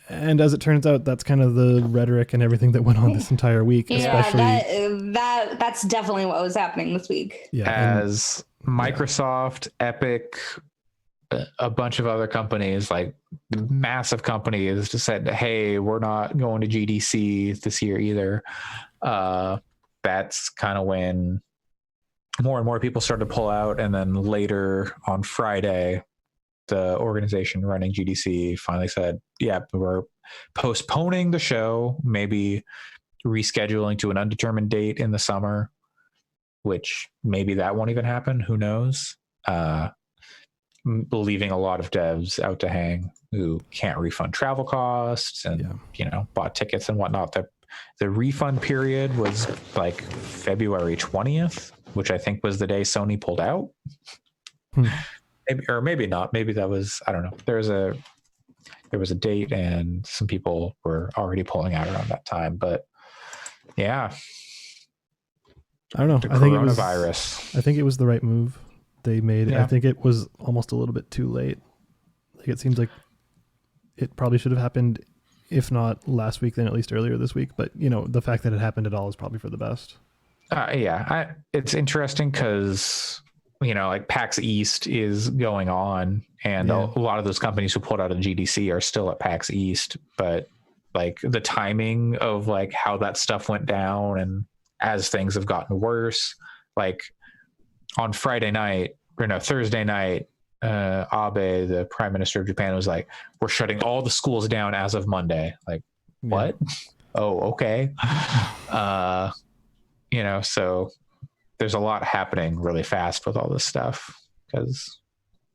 And as it turns out, that's kind of the rhetoric and everything that went on this entire week. Yeah, especially that's definitely what was happening this week. Yeah, as Microsoft, Epic, a bunch of other companies, like massive companies, just said, "Hey, we're not going to GDC this year either." That's kind of when more and more people started to pull out, and then later on Friday, the organization running GDC finally said, yeah, we're postponing the show, maybe rescheduling to an undetermined date in the summer, which maybe that won't even happen. Who knows? Leaving a lot of devs out to hang who can't refund travel costs and, bought tickets and whatnot. The refund period was like February 20th, which I think was the day Sony pulled out. Maybe, or maybe not. Maybe that was, I don't know. there was a date, and some people were already pulling out around that time. But yeah, I don't know. the coronavirus. I think it was the right move they made. Yeah. I think it was almost a little bit too late. Like, it seems like it probably should have happened, if not last week, then at least earlier this week. But the fact that it happened at all is probably for the best. It's interesting because like PAX East is going on, and a lot of those companies who pulled out of GDC are still at PAX East. But like the timing of like how that stuff went down, and as things have gotten worse, like on Thursday night, Abe, the Prime Minister of Japan, was like, "We're shutting all the schools down as of Monday." Like, what? Oh, okay. So there's a lot happening really fast with all this stuff because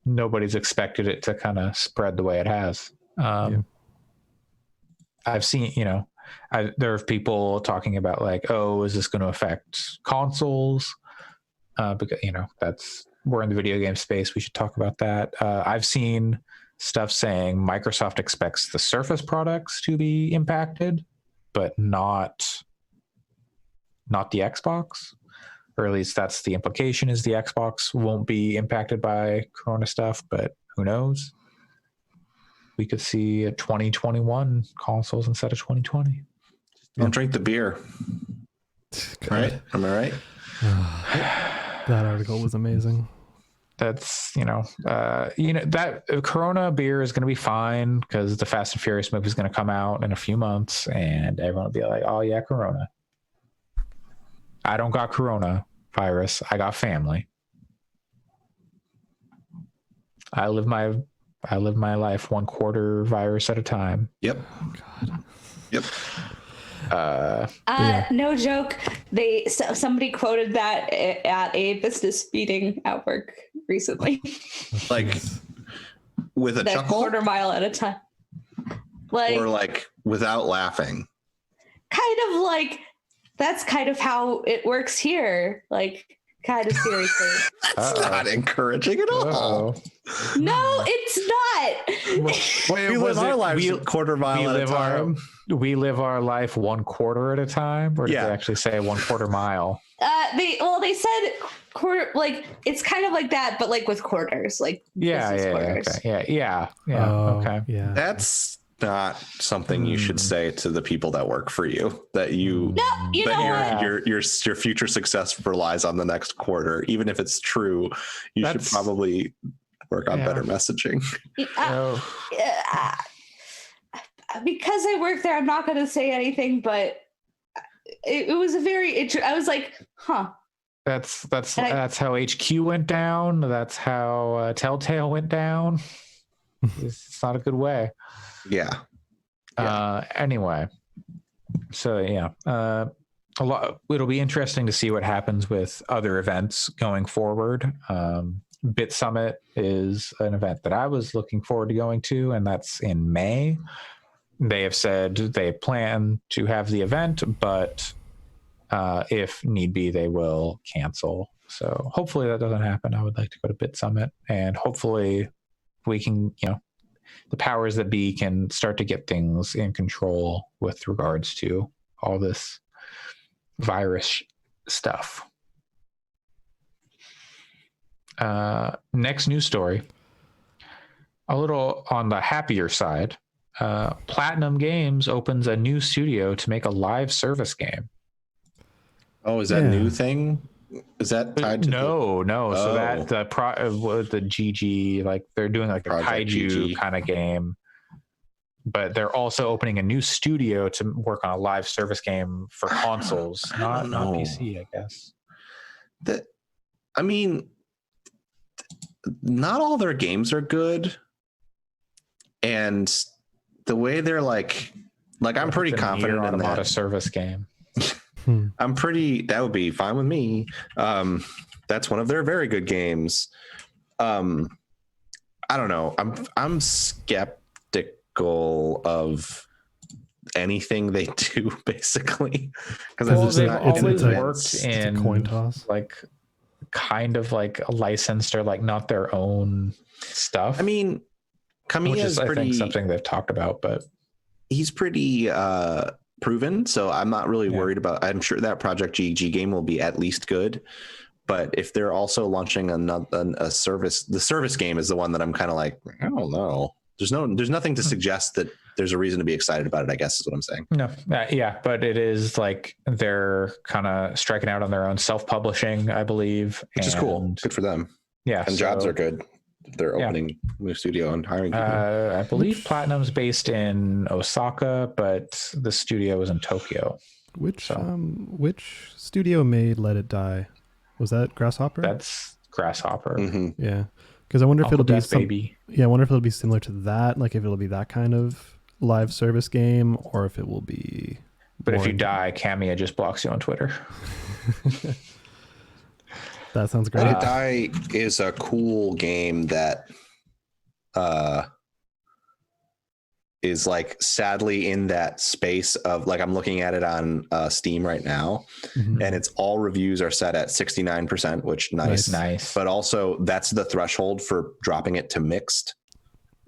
nobody's expected it to kind of spread the way it has. I've seen, there are people talking about like, oh, is this going to affect consoles? Because, we're in the video game space. We should talk about that. I've seen stuff saying Microsoft expects the Surface products to be impacted, but not the Xbox, or at least that's the implication, is the Xbox won't be impacted by Corona stuff, but who knows? We could see a 2021 consoles instead of 2020. Don't drink the beer. Right? Am I right? That article was amazing. That's, that Corona beer is going to be fine because the Fast and Furious movie is going to come out in a few months and everyone will be like, oh yeah, Corona. I don't got coronavirus. I got family. I live my life 1/4 virus at a time. Yep. Oh, God. Yep. No joke. Somebody quoted that at a business meeting at work recently. Like with a chuckle? 1/4 mile at a time. Like, or like without laughing? Kind of like, that's kind of how it works here. Like, kind of seriously. That's not encouraging at all. No, it's not. We live our lives 1/4 mile at a time. We live our life 1/4 at a time, or did they actually say 1/4 mile? They said quarter, like it's kind of like that, but like with quarters, like quarters. Okay. That's not something you should say to the people that work for you. That your future success relies on the next quarter, even if it's true. You should probably work on better messaging. Because I work there, I'm not going to say anything, but it was a very I was like, huh. That's how HQ went down. That's how Telltale went down. It's not a good way. Anyway, so a lot. It'll be interesting to see what happens with other events going forward. Bit Summit is an event that I was looking forward to going to, and that's in May. They have said they plan to have the event, but if need be, they will cancel. So hopefully that doesn't happen. I would like to go to Bit Summit, and hopefully we can, the powers that be can start to get things in control with regards to all this virus stuff. Next news story, a little on the happier side. Platinum Games opens a new studio to make a live service game. Oh, is that a new thing? Is that tied to no? So that the GG, like they're doing like a kaiju kind of game, but they're also opening a new studio to work on a live service game for consoles, not PC, I guess. Not all their games are good, and the way they're like I'm pretty confident in that. A service game. That would be fine with me. That's one of their very good games. I don't know. I'm skeptical of anything they do, basically, because they've always worked in coin toss, like kind of like a licensed or like not their own stuff. I mean, Kamiya is I pretty, think something they've talked about, but he's pretty proven. So I'm not really worried about. I'm sure that Project GG game will be at least good. But if they're also launching a service, the service game is the one that I'm kind of like, I don't know. There's nothing to suggest that there's a reason to be excited about it, I guess is what I'm saying. No, yeah, but it is like they're kind of striking out on their own self-publishing, I believe, which is cool. Good for them. Yeah, and jobs are good. They're opening a new studio and hiring people. I believe Platinum's based in Osaka, but the studio is in Tokyo. Which studio made Let It Die? Was that Grasshopper? That's Grasshopper. Mm-hmm. Yeah, because I wonder if it'll be Baby. Yeah, I wonder if it'll be similar to that, like if it'll be that kind of live service game, or if it will be. But if you die, Kamiya just blocks you on Twitter. That sounds great. Let It Die is a cool game that is like sadly in that space of like, I'm looking at it on Steam right now, and it's all reviews are set at 69%, which nice. But also that's the threshold for dropping it to mixed.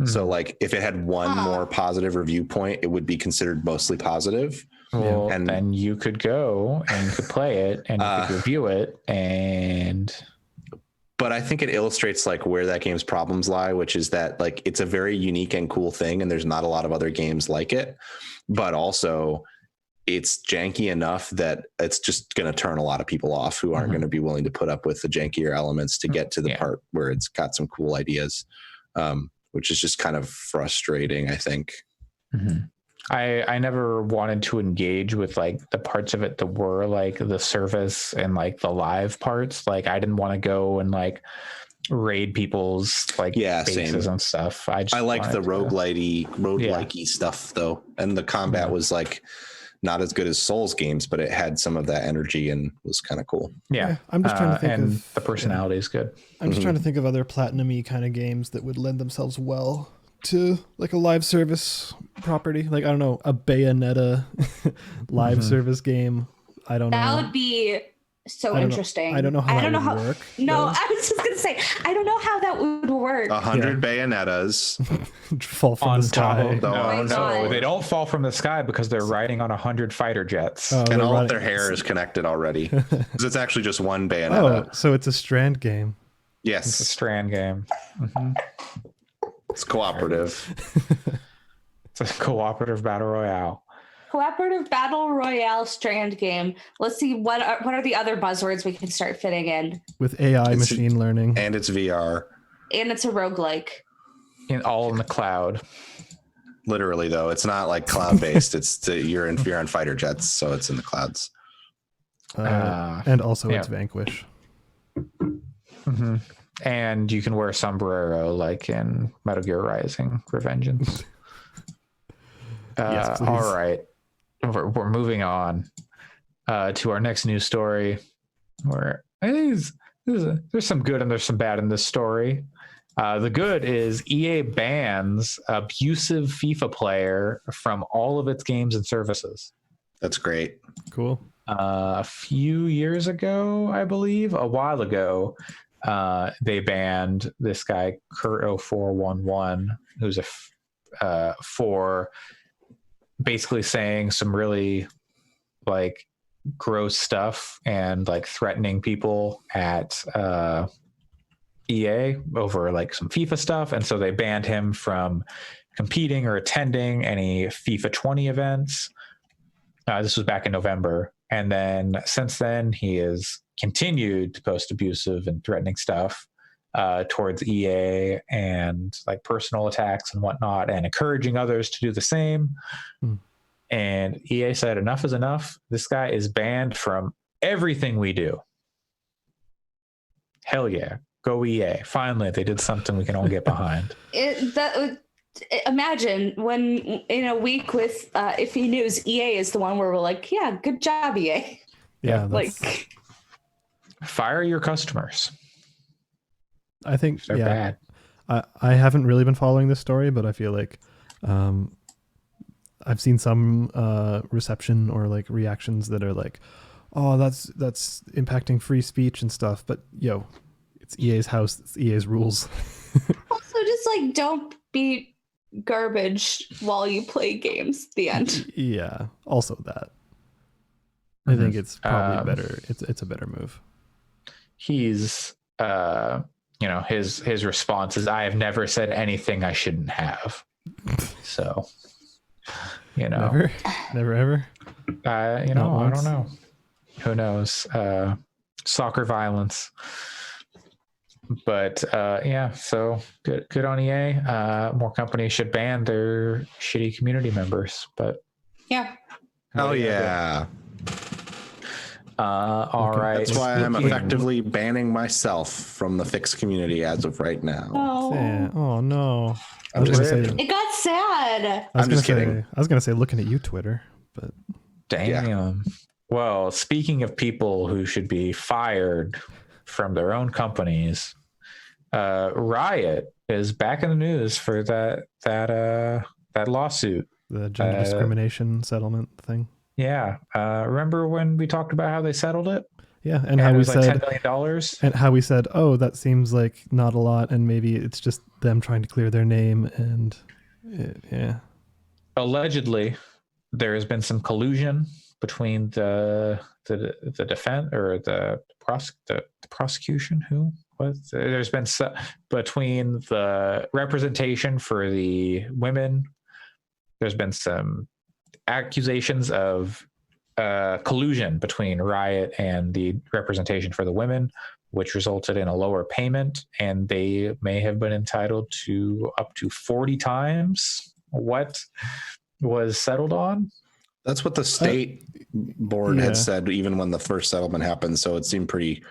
So like if it had one more positive review point, it would be considered mostly positive. Well, and then you could go and you could play it and you could review it But I think it illustrates like where that game's problems lie, which is that like it's a very unique and cool thing, and there's not a lot of other games like it. But also, it's janky enough that it's just going to turn a lot of people off who aren't going to be willing to put up with the jankier elements to get to the part where it's got some cool ideas, which is just kind of frustrating, I think. I never wanted to engage with like the parts of it that were like the service and like the live parts. Like I didn't want to go and like raid people's like bases and stuff. I like the roguelike-y stuff though, and the combat was like not as good as Souls games, but it had some of that energy and was kind of cool. Yeah, I'm just trying to think and of the personality is good. I'm just trying to think of other platinum-y kind of games that would lend themselves well to like a live service property. Like I don't know, a Bayonetta live service game. I don't know. That would be so interesting. I don't know how that would work. No, I was just gonna say I don't know how that would work. 100 Bayonettas fall from the sky. No, they don't fall from the sky because they're riding on 100 fighter jets, and all of their hair is connected already. Because it's actually just one Bayonetta. Oh, so it's a Strand game. Yes, it's a Strand game. It's cooperative. It's a cooperative battle royale. Cooperative battle royale Strand game. Let's see what are the other buzzwords we can start fitting in. With AI, machine learning, and it's VR, and it's a roguelike. All in the cloud. Literally, though, it's not like cloud based. You're on fighter jets, so it's in the clouds. And also, it's Vanquish. And you can wear a sombrero like in Metal Gear Rising: Revengeance. Yes, please. All right, we're moving on to our next news story. Where I think there's some good and there's some bad in this story. The good is EA bans abusive FIFA player from all of its games and services. That's great. Cool. A few years ago, I believe, a while ago. They banned this guy Kurt0411, who's for basically saying some really like gross stuff and like threatening people at EA over like some FIFA stuff, and so they banned him from competing or attending any FIFA 20 events. This was back in November, and then since then he has continued to post abusive and threatening stuff towards EA and like personal attacks and whatnot, and encouraging others to do the same. And EA said enough is enough. This guy is banned from everything we do. Hell yeah, go EA! Finally, they did something we can all get behind. Imagine when in a week with Iffy News, EA is the one where we're like, yeah, good job, EA. Yeah, like. Fire your customers. I think they're bad. I haven't really been following this story, but I feel like I've seen some reception or like reactions that are like, oh, that's impacting free speech and stuff. But it's EA's house, it's EA's rules. Also, just like don't be garbage while you play games. The end. Yeah. Also that. I think it's probably better. It's a better move. He's his response is, I have never said anything I shouldn't have. So never ever. I don't know. Who knows? Soccer violence. But so good on EA. More companies should ban their shitty community members. But yeah. Oh yeah. All right. That's why I'm effectively banning myself from the Fix community as of right now. Oh no. I'm just kidding. It got sad. I'm just kidding. I was gonna say looking at you, Twitter, but damn. Yeah. Well, speaking of people who should be fired from their own companies, Riot is back in the news for that lawsuit. The gender discrimination settlement thing. Yeah. Remember when we talked about how they settled it? Yeah, and how we said $10 million, and how we said, oh, that seems like not a lot, and maybe it's just them trying to clear their name, and yeah. Allegedly, there has been some collusion between the defense or the prosecution. There's been between the representation for the women. There's been some accusations of collusion between Riot and the representation for the women, which resulted in a lower payment, and they may have been entitled to up to 40 times what was settled on. That's what the state board had said even when the first settlement happened, so it seemed pretty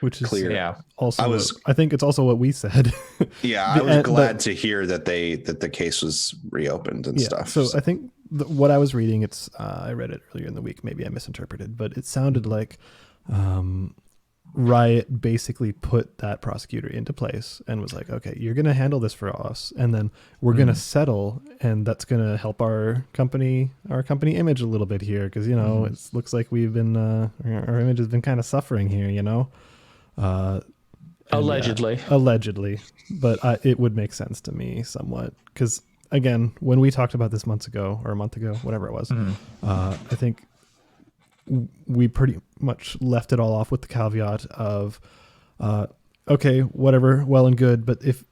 clear. Yeah. Also, I think it's also what we said. Yeah, I was glad to hear that the case was reopened and stuff. So I think what I was reading, I read it earlier in the week. Maybe I misinterpreted, but it sounded like Riot basically put that prosecutor into place and was like, okay, you're going to handle this for us, and then we're going to settle, and that's going to help our company image a little bit here, because it looks like we've been our image has been kind of suffering here, allegedly, but it would make sense to me somewhat, because again, when we talked about this a month ago, whatever it was, I think we pretty much left it all off with the caveat of, okay, whatever, well and good, but if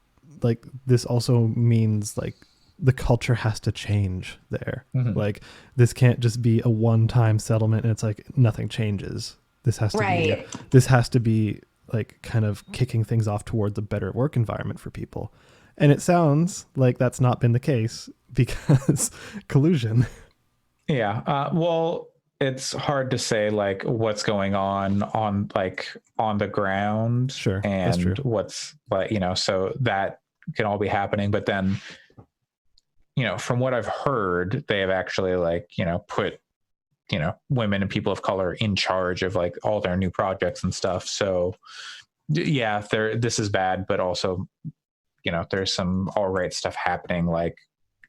like this also means like the culture has to change there. Like this can't just be a one-time settlement and it's like nothing changes. This has to be like kind of kicking things off towards a better work environment for people. And it sounds like that's not been the case because collusion. Yeah. Well, it's hard to say like what's going on the ground. Sure. And what's like, so that can all be happening. But then, from what I've heard, they have actually put, women and people of color in charge of like all their new projects and stuff. So yeah, this is bad, but also, there's some all right stuff happening like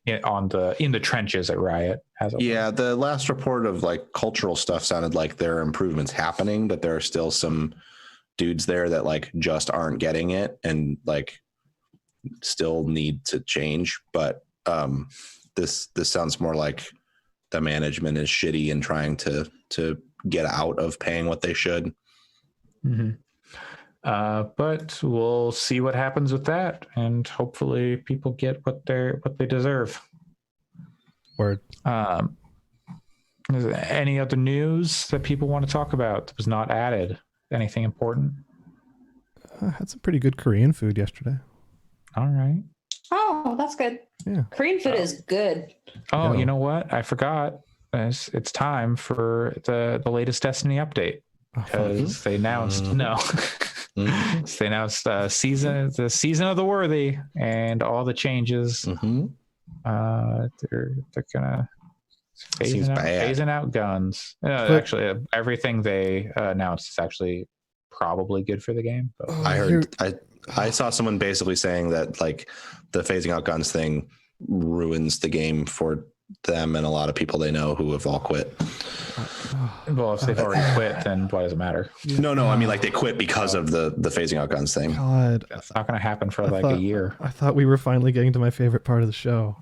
in the trenches at Riot. The last report of like cultural stuff sounded like there are improvements happening, but there are still some dudes there that like just aren't getting it and like still need to change. But this sounds more like the management is shitty and trying to get out of paying what they should. Mm-hmm. But we'll see what happens with that, and hopefully people get what they deserve. Word. Is there any other news that people want to talk about that was not added? Anything important? I had some pretty good Korean food yesterday. All right. Oh, that's good. Yeah. Korean food is good. Oh, you know what? I forgot. It's time for the latest Destiny update, because they announced they announced the season of the Worthy and all the changes. They're gonna phasing out guns. Actually, everything they announced is actually probably good for the game. But I saw someone basically saying that like the phasing out guns thing ruins the game for them and a lot of people they know who have all quit. Well, if they've already quit, then why does it matter? No, I mean like they quit because of the phasing out guns thing. God, that's not going to happen for a year. I thought we were finally getting to my favorite part of the show.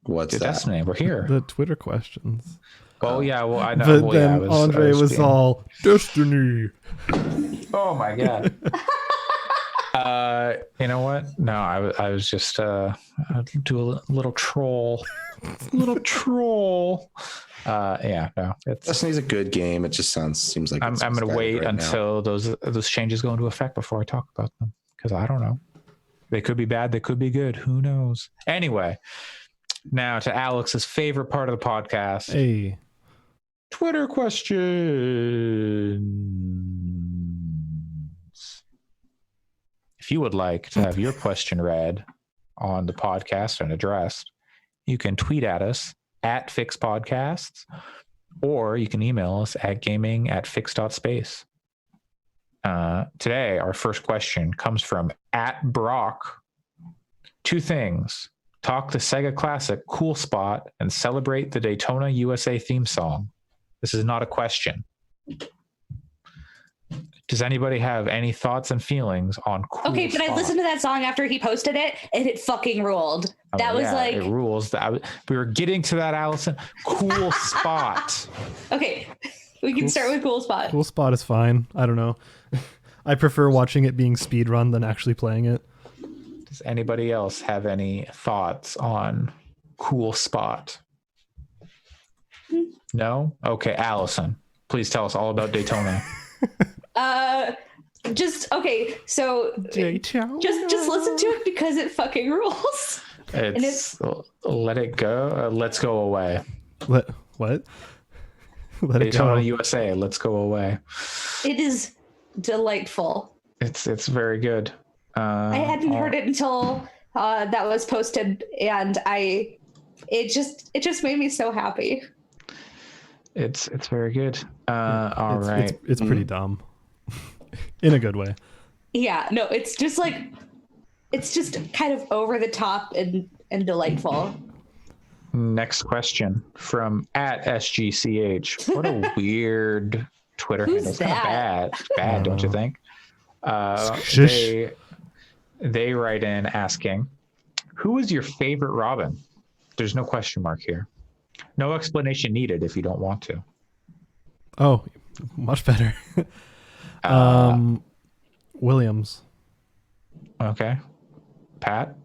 What's that? Destiny, we're here. The Twitter questions. Oh yeah, well I know. But then Andre was all Destiny. Oh my god. You know what? No, I was just do a little troll. Little troll. Yeah, no. Destiny's a good game. It just seems like I'm going to wait until those changes go into effect before I talk about them, because I don't know. They could be bad. They could be good. Who knows? Anyway, now to Alex's favorite part of the podcast. Hey. Twitter questions. If you would like to have your question read on the podcast and addressed, you can tweet at us at FixPodcasts, or you can email us at gaming@fix.space. Today, our first question comes from @Brock. 2 things. Talk the Sega Classic Cool Spot and celebrate the Daytona USA theme song. This is not a question. Does anybody have any thoughts and feelings on Cool Okay, but Spot? I listened to that song after he posted it, and it fucking ruled. That was like... It rules. We were getting to that, Allison. Cool Spot. Okay, we can start with Cool Spot. Cool Spot is fine. I don't know. I prefer watching it being speedrun than actually playing it. Does anybody else have any thoughts on Cool Spot? No? Okay, Allison, please tell us all about Daytona. Okay, so Daytona. just listen to it because it fucking rules. It's Let It Go. Let's Go Away. What? Let Daytona it go. USA. Let's Go Away. It is delightful. It's very good. I hadn't heard it until that was posted, and it just made me so happy. It's very good. All right. It's pretty dumb. In a good way. Yeah, no, it's just kind of over the top and delightful. Next question from @SGCH. What a weird Twitter handle. It's kind of bad. It's bad, don't you think? They write in asking, who is your favorite Robin? There's no question mark here. No explanation needed if you don't want to. Oh, much better. Williams. Okay. Pat?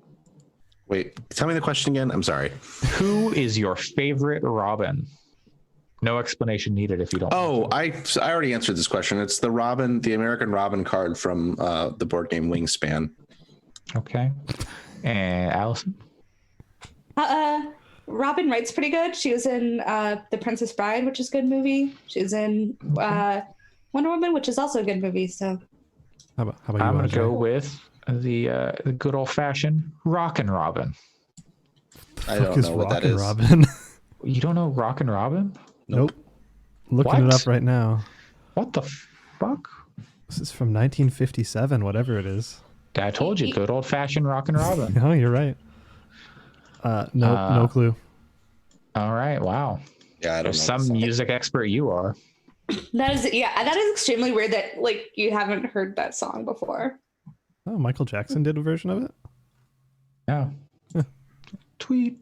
Wait, tell me the question again. I'm sorry. Who is your favorite Robin? No explanation needed if you don't. Oh, I already answered this question. It's the American Robin card from the board game Wingspan. Okay. And Allison? Robin Wright's pretty good. She was in The Princess Bride, which is a good movie. She was in Wonder Woman, which is also a good movie. So how about you? I'm going to go with the good old fashioned Rockin' Robin. I don't know what that is. Robin? You don't know Rockin' Robin? Nope. Looking it up right now. What the fuck? This is from 1957, whatever it is. I told you, good old fashioned Rockin' Robin. Oh, you're right. No clue. All right. Wow. Yeah, I don't know. Some music expert you are. that is extremely weird that you haven't heard that song before. Oh, Michael Jackson did a version of it? Yeah. Tweet.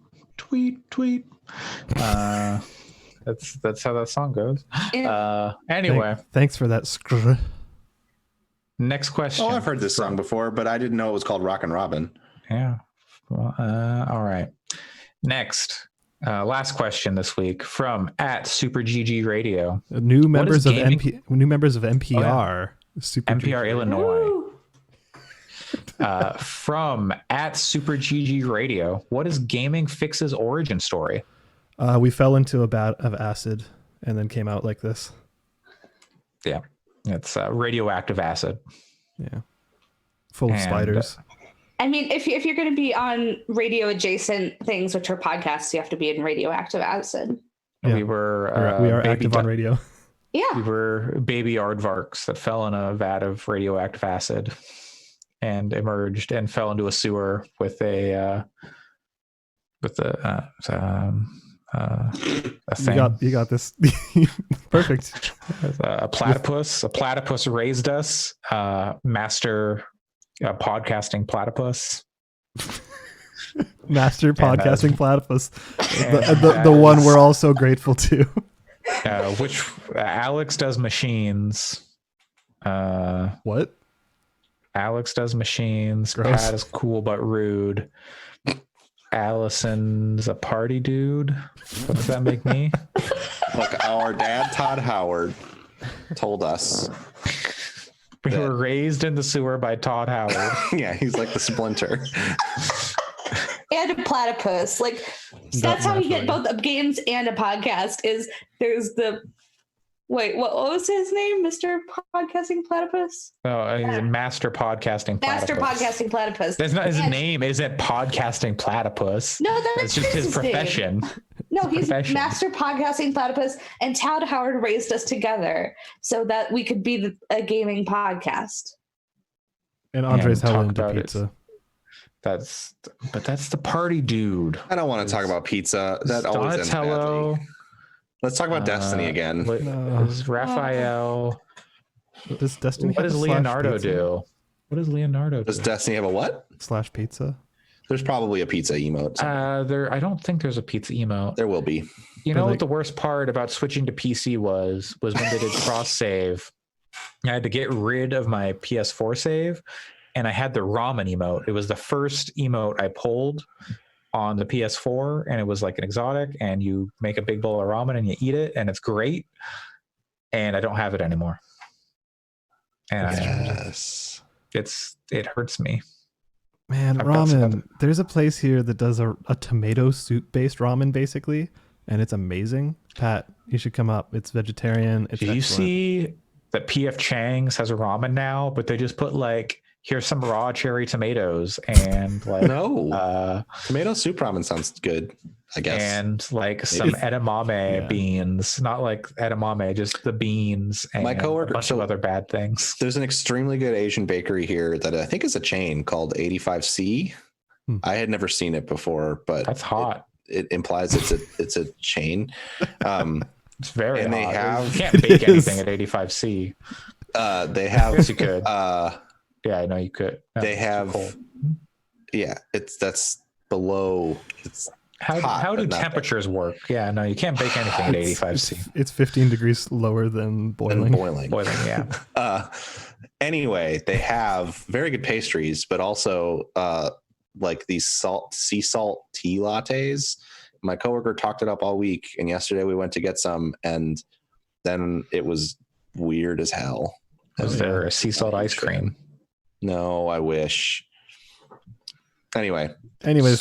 That's how that song goes. Anyway. Thanks for that. Next question. Oh, I've heard this song before, but I didn't know it was called Rockin' Robin. Yeah. Well, all right. Next, last question this week from @SuperGG Radio. New members of NPR. Super NPR G. Illinois. From @SuperGG Radio. What is Gaming Fix's origin story? We fell into a vat of acid and then came out like this. Yeah, it's radioactive acid. Yeah, full of spiders. I mean, if you're going to be on radio adjacent things, which are podcasts, you have to be in radioactive acid. Yeah. We are active on radio. Yeah, we were baby aardvarks that fell in a vat of radioactive acid and emerged and fell into a sewer with a with the a thing. You got this. Perfect. A platypus raised us. Master podcasting platypus. Master podcasting platypus. The one we're all so grateful to. Which Alex does machines. What? Alex does machines. Gross. Pat is cool but rude. Allison's a party dude. What does that make me? Look, our dad, Todd Howard, told us. We were raised in the sewer by Todd Howard. Yeah, he's like the Splinter. And a platypus. Like, that's how you get both games and a podcast. There's the... Wait, what was his name? Mr. Podcasting Platypus? Oh, he's a Master Podcasting Platypus. Master Podcasting Platypus. That's not his name. Isn't Podcasting Platypus? No, that's just his profession. Name. No, he's Master Podcasting Platypus, and Todd Howard raised us together so that we could be a gaming podcast. And Andre's hell into pizza. That's the party dude. I don't want to talk about pizza. That always ends badly. Let's talk about Destiny again. Is Raphael? Does Destiny? What does Leonardo do? What does Leonardo do? Does Destiny have a what? / pizza. There's probably a pizza emote. I don't think there's a pizza emote. There will be. You know what the worst part about switching to PC was when they did cross save. I had to get rid of my PS4 save, and I had the ramen emote. It was the first emote I pulled on the PS4, and it was like an exotic, and you make a big bowl of ramen and you eat it, and it's great. And I don't have it anymore. And it hurts me. Man, ramen. There's a place here that does a tomato soup based ramen basically, and it's amazing. Pat, you should come up. It's vegetarian. It's Do you see that PF Chang's has a ramen now, but they just put like, here's some raw cherry tomatoes and like tomato soup ramen sounds good, I guess. And like some edamame beans, not like edamame, just the beans and my coworker, a bunch of other bad things. There's an extremely good Asian bakery here that I think is a chain called 85C. I had never seen it before, but that's hot. It implies it's a chain. It's very and hot. You can't bake anything at 85C. They have yes, you could. Yeah, I know you could. No, they have, that's below. It's how do temperatures work? Yeah, no, you can't bake anything at 85C. It's 15 degrees lower than boiling. Boiling, yeah. Anyway, they have very good pastries, but also like these sea salt tea lattes. My coworker talked it up all week, and yesterday we went to get some, and then it was weird as hell. Was there a sea salt ice cream? No, I wish. Anyways,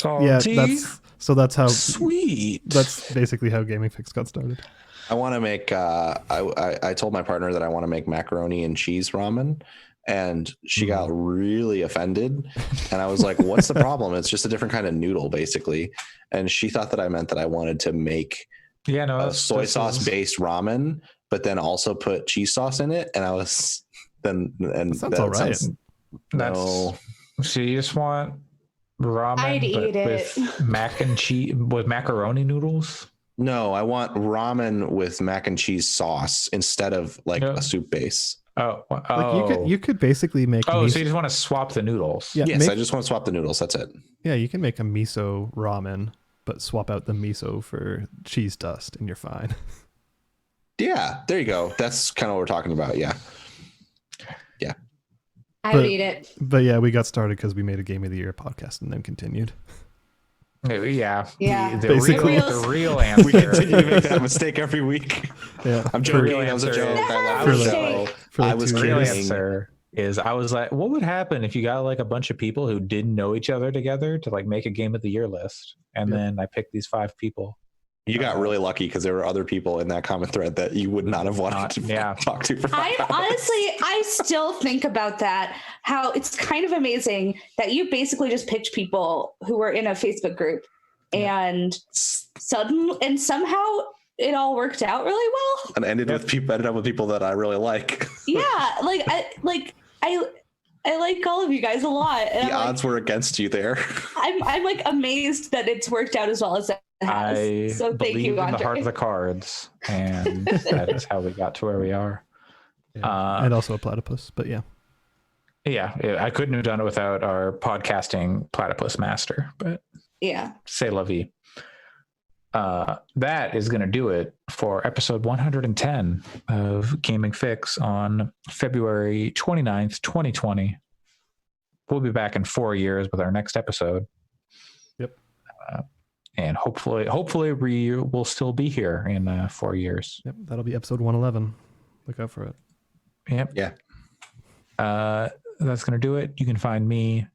salty, that's how sweet. That's basically how Gaming Fix got started. I want to make. I told my partner that I want to make macaroni and cheese ramen, and she got really offended. And I was like, "What's the problem? It's just a different kind of noodle, basically." And she thought that I meant that I wanted to make a soy sauce based ramen, but then also put cheese sauce in it. And I was that sounds all right. No. So you just want ramen with mac and cheese with macaroni noodles? No, I want ramen with mac and cheese sauce instead of like a soup base. Like you could basically make. So you just want to swap the noodles? Yeah, yes, I just want to swap the noodles. That's it. Yeah, you can make a miso ramen, but swap out the miso for cheese dust, and you're fine. Yeah, there you go. That's kind of what we're talking about. Yeah. I would eat it. But yeah, we got started because we made a Game of the Year podcast and then continued. Yeah. The real answer. We continue to make that mistake every week. Yeah. I'm joking. That was a joke. I was kidding. Real answer is I was like, what would happen if you got like a bunch of people who didn't know each other together to like make a Game of the Year list? And then I picked these 5 people. You got really lucky because there were other people in that comment thread that you would not have wanted to talk to. I still think about that, how it's kind of amazing that you basically just picked people who were in a Facebook group and somehow it all worked out really well. And ended up with people that I really like. Yeah. I like all of you guys a lot. And the odds were against you there. I'm like amazed that it's worked out as well as it has. So thank you, in Andre. the heart of the cards, and that is how we got to where we are. Yeah. And also a platypus, but yeah. Yeah, I couldn't have done it without our podcasting platypus master, but yeah, c'est la vie. That is going to do it for episode 110 of Gaming Fix on February 29th, 2020. We'll be back in 4 years with our next episode. Yep. And hopefully we will still be here in 4 years. Yep, that'll be episode 111. Look out for it. Yep. Yeah. That's going to do it. You can find me,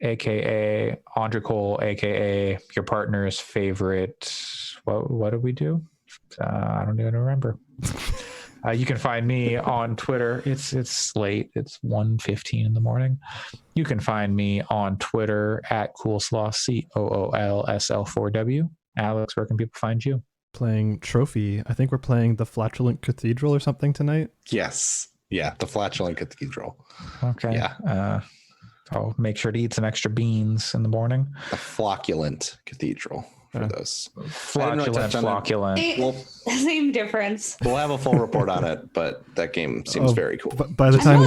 aka Andre Cole, aka your partner's favorite. What did we do? I don't even remember. You can find me on Twitter. It's late. It's 1:15 in the morning. You can find me on Twitter at Coolslaw, COOLSL4W. Alex, where can people find you? Playing Trophy. I think we're playing the Flatulent Cathedral or something tonight. Yes. Yeah, the Flatulent Cathedral. Okay. Yeah. I'll make sure to eat some extra beans in the morning. The Flocculent Cathedral for those. Flocculent. Well, same difference. We'll have a full report on it, but that game seems very cool. By the time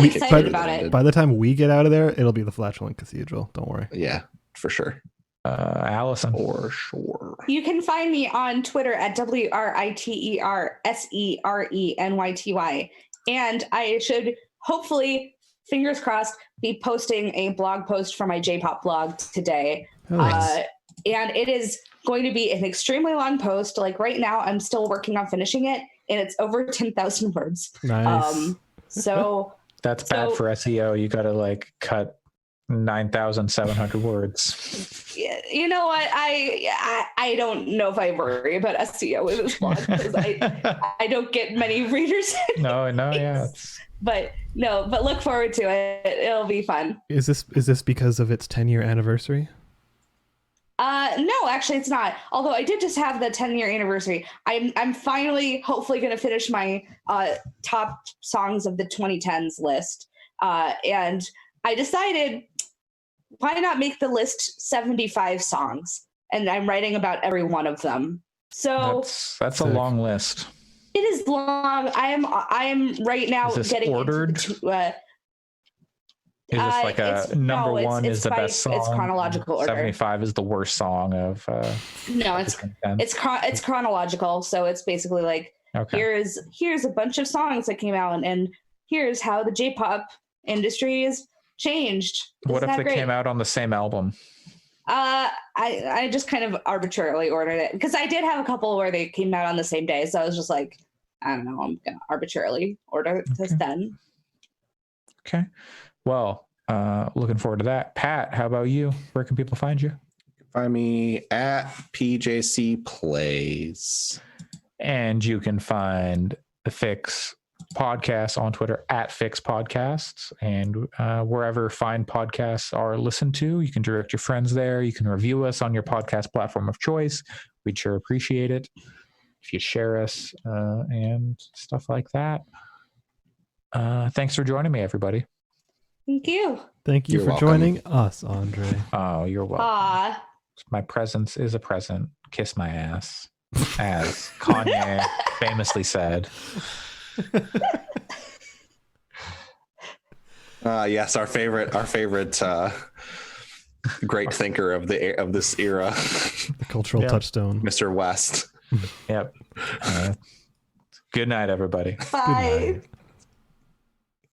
by the time we get out of there, it'll be the Flatulent Cathedral. Don't worry. Yeah, for sure. Allison. For sure. You can find me on Twitter at WRITERSERENYTY. And I should hopefully, fingers crossed, be posting a blog post for my J-pop blog today. Nice. And it is going to be an extremely long post. Like right now, I'm still working on finishing it, and it's over 10,000 words. Nice. So that's bad for SEO. You got to cut 9,700 words. You know what? I don't know if I worry about SEO with this blog because I don't get many readers. No, yeah. But look forward to it. It'll be fun. Is this because of its 10-year anniversary? No, actually it's not. Although I did just have the 10-year anniversary. I'm finally hopefully going to finish my top songs of the 2010s list. And I decided, why not make the list 75 songs? And I'm writing about every one of them. So that's a long list. It is long. I am right now getting ordered. Is this like number one is the best song? It's chronological order. 75 is the worst song of. No, it's chronological. So it's basically like, here's a bunch of songs that came out, and here's how the J-pop industry is changed. What if they came out on the same album? I just kind of arbitrarily ordered it because I did have a couple where they came out on the same day. So I was just like, I don't know, I'm gonna arbitrarily order this then. Okay. Well, looking forward to that. Pat, how about you? Where can people find you? Find me at PJC Plays. And you can find the Fix Podcast on Twitter at Fix Podcasts, and wherever fine podcasts are listened to, you can direct your friends there. You can review us on your podcast platform of choice. We'd sure appreciate it if you share us and stuff like that. Thanks for joining me, everybody. Thank you. Thank you for joining us, Andre. Oh, you're welcome. My presence is a present. Kiss my ass, as Kanye famously said. Yes, our favorite great thinker of this era, the cultural touchstone, Mr. West. Yep. Good night, everybody. Bye. Good night.